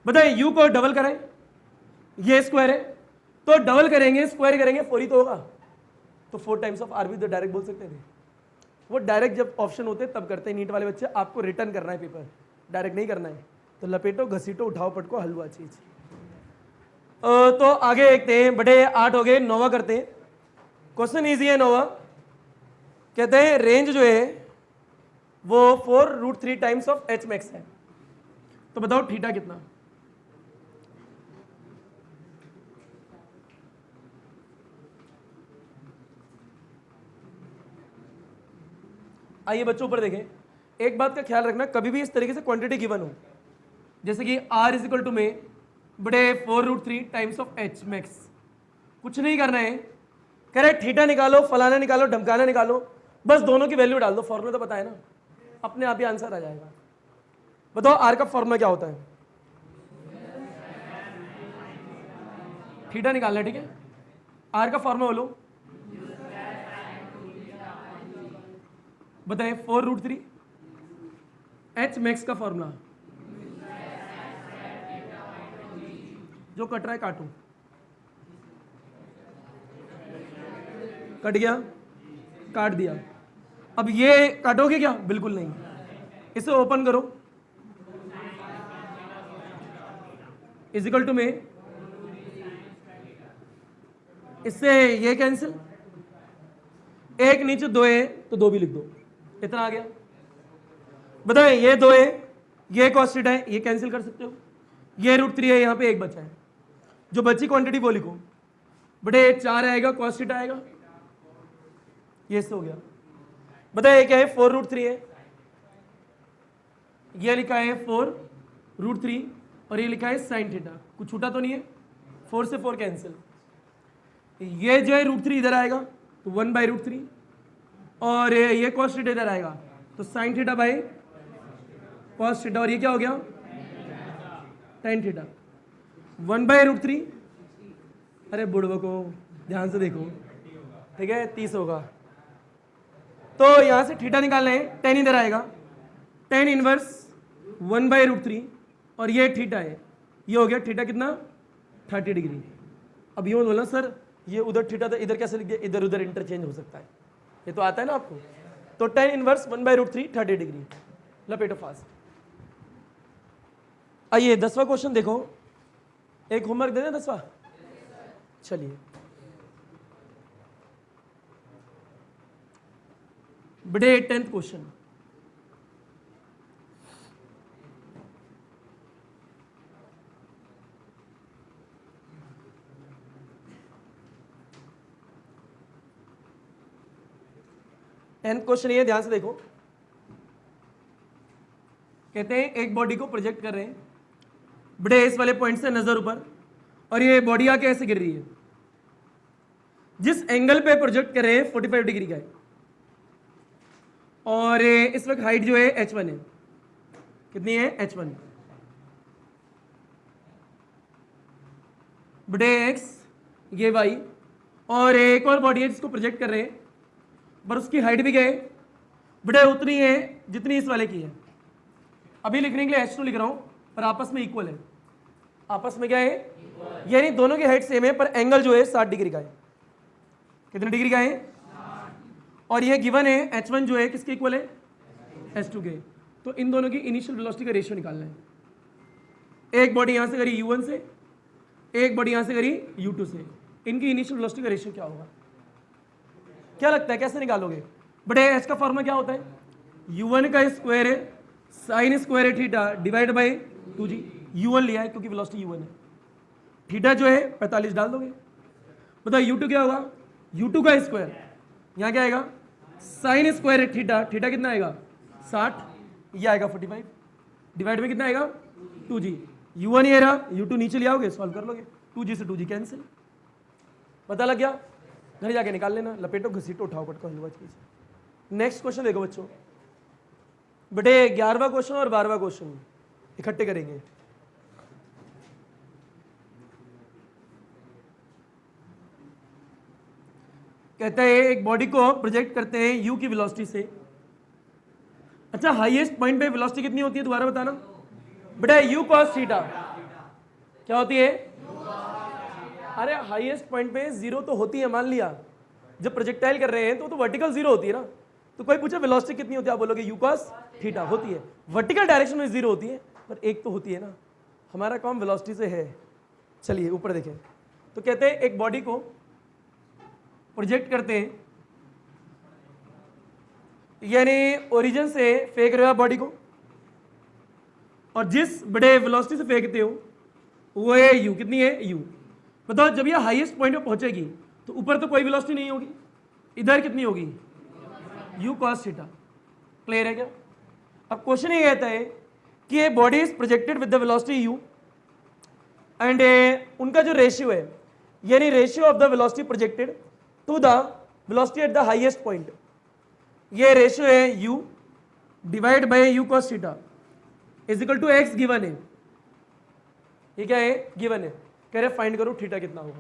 बताइए यू को डबल करें, ये स्क्वायर है, तो डबल करेंगे स्क्वायर करेंगे 4 ही तो होगा, तो 4 टाइम्स ऑफ आर भी तो डायरेक्ट बोल सकते थे। वो डायरेक्ट जब ऑप्शन होते तब करते हैं नीट वाले बच्चे, आपको रिटर्न करना है पेपर, डायरेक्ट नहीं करना है। तो लपेटो घसीटो उठाओ पटको हलवा चीज। तो आगे देखते हैं, बड़े 8 हो गए, 9वां करते हैं। क्वेश्चन ईजी है 9वां। कहते हैं रेंज जो है वो 4√3 टाइम्स ऑफ एच मैक्स है, तो बताओ थीटा कितना? आइए बच्चों ऊपर देखें, एक बात का ख्याल रखना, कभी भी इस तरीके से क्वांटिटी गिवन हो, जैसे कि r इज इक्वल टू में बड़े 4√3 टाइम्स ऑफ एच मैक्स, कुछ नहीं करना है। कह रहे थीटा निकालो, फलाना निकालो, ढमकाना निकालो, बस दोनों की वैल्यू डाल दो, फॉर्मूला तो पता है ना, अपने आप ही आंसर आ जाएगा। बताओ आर का फॉर्मूला क्या होता है? थीटा निकालना है, ठीक है। आर का फॉर्मूला बोलो, बताइए 4√3। एच मैक्स का फॉर्मूला जो कट रहा है काटूं, कट गया, काट दिया। अब ये काटोगे क्या? बिल्कुल नहीं। इसे ओपन करो, इजिकल टू में, इससे ये कैंसिल, एक नीचे दो है तो दो भी लिख दो, इतना आ गया। बताएं ये दो है, ये cos थीटा है, ये कैंसिल कर सकते हो, ये √3 है, यहां पे एक बचा है, जो बची क्वांटिटी वो लिखो। बटे 4 आएगा, cos थीटा आएगा, ये से हो गया। बताइए क्या है? 4√3 है, ये लिखा है 4√3 और ये लिखा है sin थीटा, कुछ छूटा तो नहीं है? 4 से 4 कैंसिल, ये जो है √3 इधर आएगा तो 1/√3 और ये cos थीटा इधर आएगा तो sin theta by cos theta, और ये क्या हो गया? tan theta. 1/√3, अरे बुढ़वा को ध्यान से देखो, ठीक है, 30 होगा। तो यहां से थीटा निकालना है, tan इधर आएगा, tan इनवर्स 1/√3 और ये थीटा है, ये हो गया थीटा कितना? 30 डिग्री। अब ये बोला सर ये उधर थीटा था, इधर कैसे लिख दिया? इधर उधर इंटरचेंज हो सकता है, ये तो आता है ना आपको। तो tan इनवर्स 1/√3 30 डिग्री, लपेटो फास्ट। आइए 10वां क्वेश्चन देखो, एक होमवर्क दे दें 10वां। चलिए बड़े 10th क्वेश्चन, क्वेश्चन ये ध्यान से देखो। कहते हैं एक बॉडी को प्रोजेक्ट कर रहे हैं, बड़े इस वाले पॉइंट से नजर ऊपर, और ये बॉडी आके ऐसे गिर रही है। जिस एंगल पे प्रोजेक्ट कर रहे हैं 45 डिग्री का है, और इस वक्त हाइट जो है h1 है, कितनी है? h1 बटे x, ये y, और एक और बॉडी है जिसको प्रोजेक्ट कर रहे हैं, पर उसकी हाइट भी क्या है? बटे उतनी है जितनी इस वाले की है। अभी लिखने के लिए h2 लिख रहा हूं, पर आपस में इक्वल है। आपस में क्या है? यानी दोनों की हाइट सेम है, पर एंगल जो है 60 डिग्री का है। कितने डिग्री का है? और ये गिवन है h1 जो है किसके इक्वल है? h2 के। तो इन दोनों की इनिशियल वेलोसिटी का रेशियो निकालना है। एक बॉडी यहां से करी u1 से, एक बॉडी यहां से करी u2 से, इनकी इनिशियल वेलोसिटी का रेशियो क्या होगा? क्या लगता है कैसे निकालोगे? बटे h का फॉर्मूला क्या होता है? u1 का स्क्वायर है साइन स्क्वायर है theta divide by 2g। u1 लिया है क्योंकि वेलोसिटी u1 है, थीटा जो है 45 डाल दोगे। बताओ u2 क्या होगा? u2 का स्क्वायर, यहाँ क्या आएगा? साइन स्क्वायर है थीटा, थीटा कितना आएगा? 60, ये आएगा 45, डिवाइड में कितना आएगा? 2g। u1 ये रहा, u2 नीचे ले आओगे, सॉल्व कर लोगे, 2g से 2g कैंसिल। पता लग गया? घर जाके निकाल लेना, लपेटो, घसीटो, उठाओ, पटको, हिलवा कीजिए। नेक्स्ट क्वेश्चन देखो बच्चों, बटे 11वां क्वेश्चन और 12वां क्वेश्चन इकट्ठे करेंगे। कहता है एक बॉडी को प्रोजेक्ट करते हैं u की वेलोसिटी से। अच्छा, हाईएस्ट पॉइंट पे वेलोसिटी कितनी होती है दोबारा बताना? बेटा u cos थीटा क्या होती है? अरे हाईएस्ट पॉइंट पे जीरो तो होती है, मान लिया जब प्रोजेक्टाइल कर रहे हैं तो वर्टिकल जीरो होती है ना। तो कोई पूछे वेलोसिटी कितनी होती है, आप बोलोगे u cos थीटा होती है। वर्टिकल डायरेक्शन में जीरो होती है, पर एक तो होती है ना। हमारा काम वेलोसिटी से है। चलिए ऊपर देखें, तो कहते हैं एक बॉडी को प्रोजेक्ट करते हैं, यानी ओरिजिन से फेंक रहे हो बॉडी को, और जिस बड़े वेलोसिटी से फेंकते हो वो है u। कितनी है? u। बताओ जब ये हाईएस्ट पॉइंट पे पहुंचेगी तो ऊपर तो कोई वेलोसिटी नहीं होगी, इधर कितनी होगी? u cos theta. क्लियर है क्या? अब क्वेश्चन ये कहता है कि ये body is projected with the velocity u and उनका जो रेशियो है, यानी ratio of the velocity projected to the velocity at the highest point, ये रेशियो है u divide by u cos theta is equal to x given है। ये क्या है? गिवन है। कह रहे फाइंड करो थीटा कितना होगा।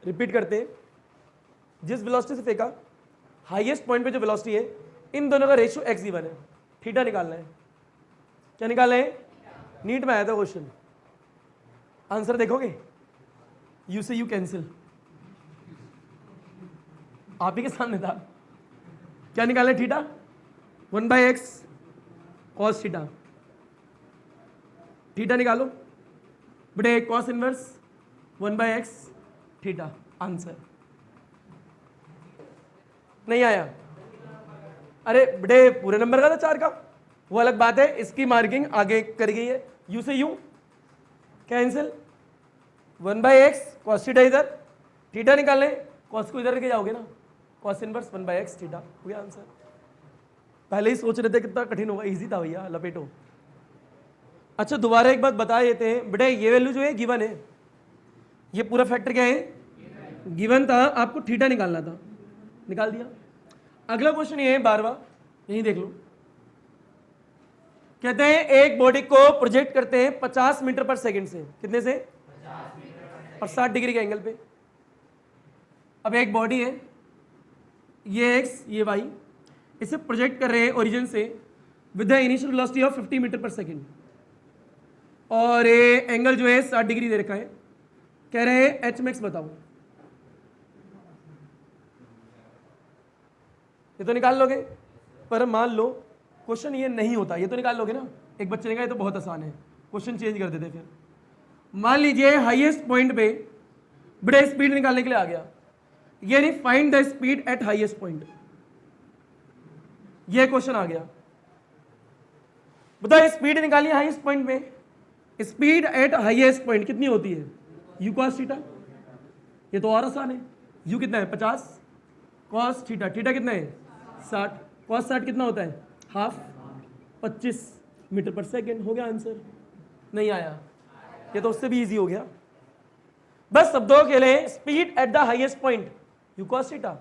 रिपीट करते हैं, जिस वेलोसिटी से फेंका हाईएस्ट पॉइंट पे जो वेलोसिटी है, इन दोनों का रेशियो x गिवन है, थीटा निकालना है। क्या निकालना है? नीट में आया था क्वेश्चन, आंसर देखोगे, यू से यू कैंसिल, आप ही के सामने था। क्या निकाले theta, 1/x cos theta, theta निकालो बेटे, cos inverse 1/x theta, answer नहीं आया। अरे बेटे पूरे नंबर का था 4 का, वो अलग बात है, इसकी मार्किंग आगे कर गई है। यू से you cancel, 1/x cos theta इधर, थीटा निकालने, cos को इधर लेके जाओगे ना, cos इनवर्स 1/x थीटा, हो गया आंसर। पहले ही सोच रहे थे कितना कठिन होगा, इजी था भैया, लपेटो। अच्छा दोबारा एक बात बता देते हैं बेटे, ये वैल्यू जो है गिवन है, ये पूरा फैक्टर क्या है, गिवन था, आपको थीटा निकालना था, निकाल दिया। अगला क्वेश्चन ये है 12वां, यही देख लो। कहते हैं एक बॉडी को प्रोजेक्ट करते हैं 50 मीटर पर सेकंड से, कितने से, 50 मीटर और 60 डिग्री के एंगल पे। अब एक बॉडी है, ये x ये y, इसे प्रोजेक्ट कर रहे हैं ओरिजिन से with the initial velocity of 50 metre per second, और ये एंगल जो है 60 डिग्री दे रखा है। कह रहे हैं एच मैक्स बताओ, ये तो निकाल लोगे, पर मान लो क्वेश्चन ये नहीं होता, ये तो निकाल लोगे ना। एक बच्चे ने कहा ये तो बहुत आसान है, क्वेश्चन चेंज कर देते। फिर मान लीजिए हाईएस्ट पॉइंट पे बड़े स्पीड निकालने के लिए आ गया, यानी find the speed at highest point, ये क्वेश्चन आ गया। बताओ स्पीड निकालिए हाईएस्ट पॉइंट पे, स्पीड एट हाईएस्ट पॉइंट कितनी होती है, यू cos थीटा, ये तो और आसान है। यू कितना है 50 cos थीटा, थीटा कितना है 60, cos 60 कितना होता है हाफ, 25 मीटर पर सेकेंड, हो गया आंसर। नहीं आया, ये तो उससे भी इजी हो गया। बस शब्दों के लिए speed at the highest point you cos theta,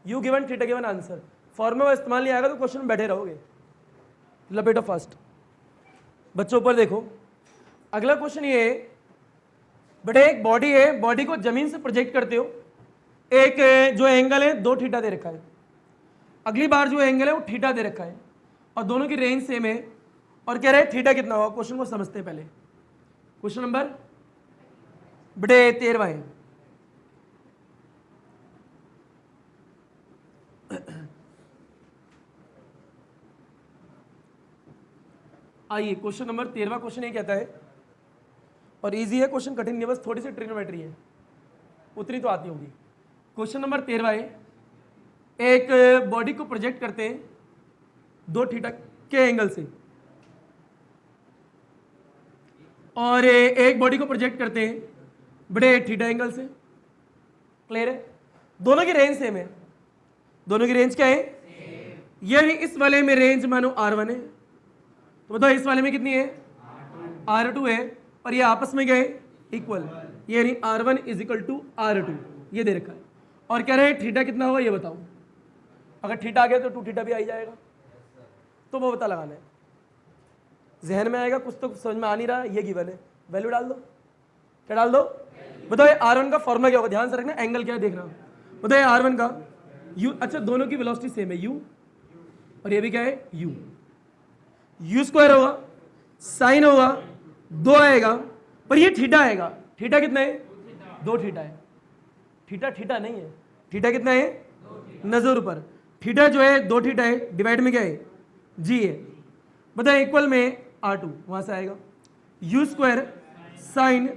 you given theta given answer. Formula इस्तेमाल नहीं आएगा तो क्वेश्चन में बैठे रहोगे। लपेटो फास्ट, बच्चों पर देखो। अगला क्वेश्चन ये है बेटे, एक बॉडी है, बॉडी को जमीन से प्रोजेक्ट करते हो, एक जो एंगल है 2 थीटा दे रखा है, अगली बार जो एंगल है वो थीटा दे रखा है, और दोनों की रेंज सेम है, और कह रहे हैं थीटा कितना होगा। क्वेश्चन को समझते हैं पहले। क्वेश्चन नंबर बेटे 13वां है। आइए क्वेश्चन नंबर 13वां क्वेश्चन ये कहता है, और इजी है क्वेश्चन, कठिन नहीं है, बस थोड़ी सी ट्रिग्नोमेट्री है, उतनी तो आती होगी। क्वेश्चन नंबर 13वां है, एक बॉडी को प्रोजेक्ट करते हैं 2 थीटा के एंगल से, और एक बॉडी को प्रोजेक्ट करते हैं बड़े थीटा एंगल से। क्लियर है, दोनों की रेंज सेम है, दोनों की रेंज क्या है, ये इस वाले में रेंज मानो R1 है, तो बताओ इस वाले में कितनी है R2 है, और ये आपस में क्या है इक्वल, ये यानी R1 is equal to R2, ये दे रखा है। और कह रहे हैं थीटा कितना होगा ये बताओ, अगर थीटा आ गया तो 2 थीटा भी आ ही जाएगा, तो वो पता लगाना है। जहन में आएगा, कुछ तो समझ में आ नहीं रहा, ये गिवन है, वैल्यू डाल दो। क्या डाल दो, बताओ R1 का फॉर्मूला क्या होगा, ध्यान से रखना, एंगल क्या है देखना। बताओ R1 का u, अच्छा दोनों की वेलोसिटी सेम है u, और ये भी क्या है u, u स्क्वायर होगा, साइन होगा 2 आएगा, पर ये थीटा आएगा। थीटा कितना है 2 थीटा है, थीटा थीटा नहीं है, थीटा कितना है नजर ऊपर, थीटा जो है 2 थीटा है, डिवाइड में क्या है g है, बताए इक्वल में R2, वहां से आएगा u स्क्वायर साइन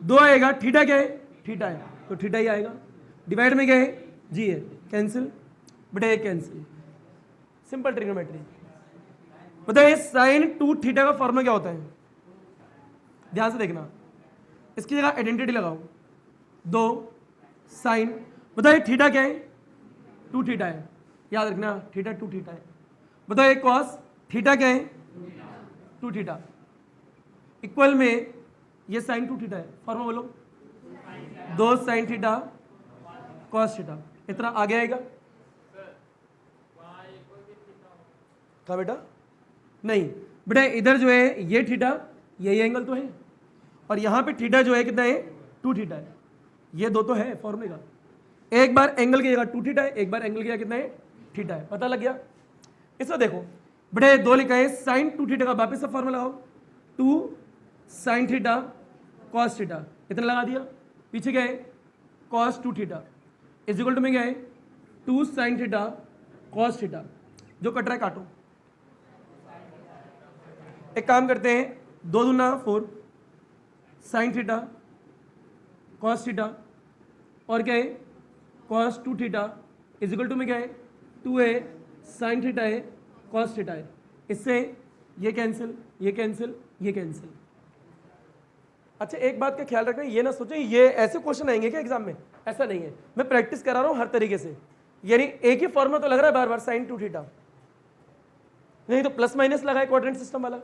2 आएगा, थीटा क्या है थीटा है, तो थीटा ही आएगा, डिवाइड में क्या है g है, कैंसिल बेटा कैंसिल, सिंपल ट्रिग्नोमेट्री। बताइए साइन 2 थीटा का फॉर्मूला क्या होता है, ध्यान से देखना, इसकी जगह आइडेंटिटी लगाओ, 2 साइन, बताइए थीटा क्या है 2 थीटा है, याद रखना थीटा 2 थीटा है। बताइए कॉस थीटा क्या है 2 थीटा, इक्वल में ये साइन 2 थीटा है, फॉर्मूला बोलो 2 साइन थीटा कॉस थीटा, इतना आगे आएगा कहा बेटा, नहीं बेटा इधर जो है ये थीटा यही एंगल तो है, और यहाँ पे थीटा जो है कितना है 2 थीटा है, ये 2 तो है फॉर्मूले का, एक बार एंगल की जगह 2 थीटा है, एक बार एंगल की जगह कितना है थीटा है, पता लग गया। इसको देखो बेटा 2 लिखा है साइन 2 थीटा का वापस से फॉर्मूला लगाओ, 2 साइन थीटा कॉस थीटा, इतना लगा दिया, पीछे क्या है cos 2 theta is equal to में क्या है 2 साइन थीटा कॉस थीटा, जो कट रहा है काटो। एक काम करते हैं, 2 दूना 4 साइन थीटा कॉस थीटा और क्या है cos 2 theta is equal to में क्या है 2 है साइन थीटा है कॉस थीटा है। इससे ये कैंसिल, ये कैंसिल, ये कैंसिल। अच्छा एक बात का ख्याल रखना, ये ना सोचें ये ऐसे क्वेश्चन आएंगे क्या एग्जाम में, ऐसा नहीं है, मैं प्रैक्टिस करा रहा हूँ हर तरीके से। यानी एक ही फॉर्मूला तो लग रहा है बार बार साइन 2 थीटा, नहीं तो प्लस माइनस लगा है क्वाड्रेंट सिस्टम वाला,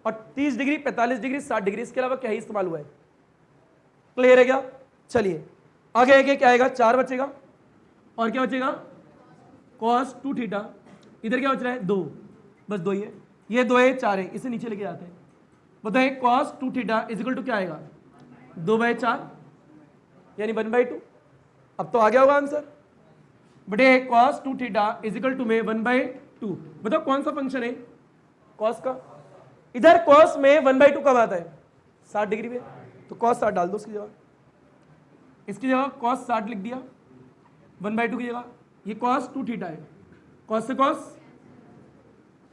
और 30 डिग्री 45 डिग्री 60 डिग्री, इसके अलावा क्या ही इस्तेमाल हुआ है। क्लियर है क्या? चलिए आगे आगे क्या आएगा, 4 बचेगा और क्या बचेगा cos 2 थीटा, इधर क्या बच रहा है 2, बस 2 ही है, ये 2 है 4 है, इसे नीचे लेके जाते हैं। बताइए cos 2 theta is equal to क्या आएगा 2/4 यानी 1/2। अब तो आ गया होगा आंसर। बटे cos 2 theta is equal to में 1/2। बताओ कौन सा फंक्शन है cos का, इधर cos में 1/2 कब आता है 60 डिग्री में, तो cos 60 डाल दो उसकी जगह, इसकी जगह cos 60 लिख दिया 1/2 की जगह। ये cos 2 थीटा है, cos से cos,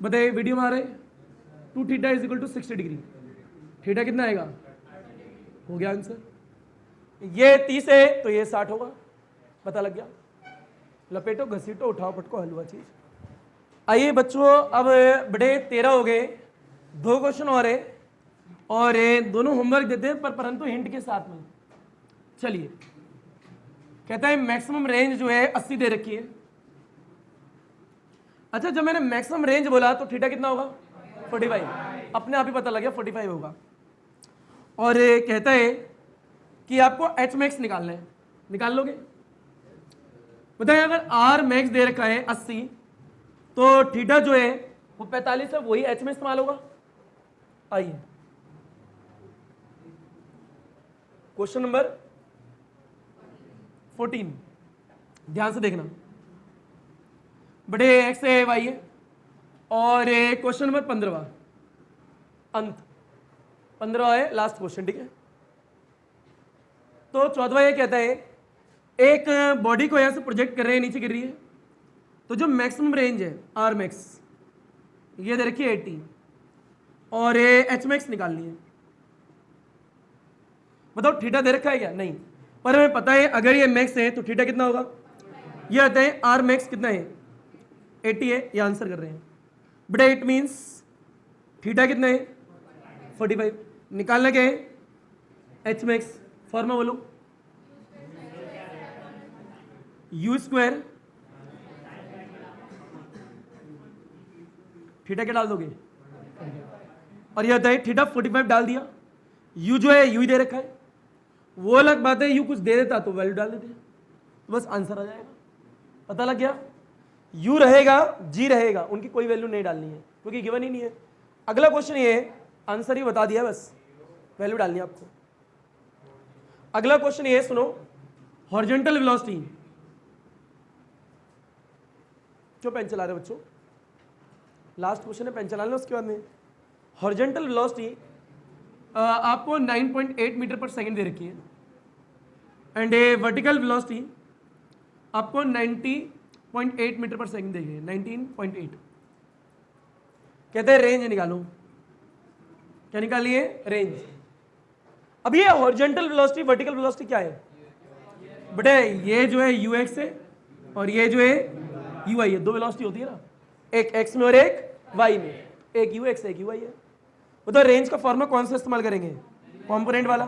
बताइए वीडियो में आ रहे 2 theta is equal to 60 degree, theta कितना आएगा, हो गया आंसर। ये 30 है तो ये 60 होगा, पता लग गया। लपेटो घसीटो उठाओ पटको हलवा चीज। आइए बच्चों अब बड़े 13 हो गए, 2 क्वेश्चन और है और दोनों होमवर्क देते हैं पर परंतु हिंट के साथ में। चलिए कहता है मैक्सिमम रेंज जो है 80 दे रखी है। अच्छा जब मैंने मैक्सिमम रेंज बोला तो थीटा कितना होगा 45, अपने आप ही पता लग गया 45 होगा। और कहता है कि आपको एच मैक्स निकालना है, निकाल लोगे? बताइए अगर आर मैक्स दे रखा है 80 तो थीटा जो है वो 45 है, वही एच में इस्तेमाल होगा। आइए क्वेश्चन नंबर 14 ध्यान से देखना, बड़े एक्स है वाई है और क्वेश्चन नंबर 15 अंत 15 है लास्ट क्वेश्चन, ठीक है। तो 14वां ये कहता है एक बॉडी को यहां से प्रोजेक्ट कर रहे हैं, नीचे गिर रही है, तो जो मैक्सिमम रेंज है आर मैक्स ये दे रखी है 80 और एच मैक्स निकालनी है। बताओ थीटा दे रखा है क्या, नहीं, पर हमें पता है अगर ये मैक्स है तो थीटा कितना होगा, ये आता है आर मैक्स कितना है 80 है, ये आंसर कर रहे हैं। बट इट मीन्स थीटा कितना है 45, निकालना क्या है एच मैक्स, फॉर्मा बोलो यू स्क्वायर, थीटा क्या डाल दोगे और ये होता है थीटा 45 डाल दिया, यू जो है यू ही दे रखा है, वो अलग बात है यू कुछ दे देता तो वैल्यू डाल देते, तो बस आंसर आ जाएगा। पता लग गया, यू रहेगा जी रहेगा, उनकी कोई वैल्यू नहीं डालनी है क्योंकि गिवन ही नहीं है। अगला क्वेश्चन ये है, आंसर ही बता दिया, बस वैल्यू डालनी है आपको। अगला क्वेश्चन ये सुनो, हॉरिजॉन्टल वेलोसिटी, क्यों पेन चला रहे बच्चों, लास्ट क्वेश्चन है पेन चला लेना उसके बाद में। हॉरिजॉन्टल वेलोसिटी आपको 9.8 मीटर पर सेकंड दे रखी है एंड वर्टिकल वेलोसिटी आपको 90.8 मीटर पर सेकंड देगी, 19.8। कहते हैं रेंज निकालो, क्या निकालिए रेंज। अब ये हॉरिजॉन्टल वेलोसिटी वर्टिकल वेलोसिटी क्या है बेटे, ये जो है यू एक्स है और ये जो है यू वाई है, 2 वेलोसिटी होती है ना, एक एक्स में और एक वाई में, एक यू एक्स एक यू वाई है। तो रेंज का फॉर्मूला कौन सा इस्तेमाल करेंगे, कंपोनेंट वाला,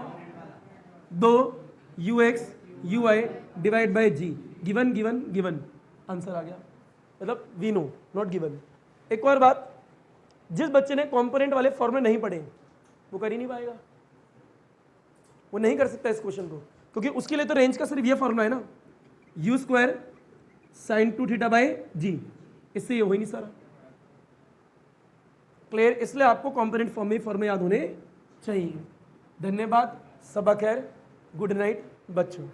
2 u x u y divide by g, given given given, answer आ गया, मतलब वी नो नॉट गिवन। एक और बात, जिस बच्चे ने कंपोनेंट वाले फॉर्मूले नहीं पढ़े वो कर ही नहीं पाएगा, वो नहीं कर सकता इस क्वेश्चन को, क्योंकि उसके लिए तो रेंज का सिर्फ ये फॉर्मूला है ना, u square sine 2 theta by g, इससे ये हो ही नहीं सारा। क्लियर, इसलिए आपको कंपोनेंट फॉर्म में फॉर्म याद होने चाहिए। धन्यवाद, सबा खैर, गुड नाइट बच्चों।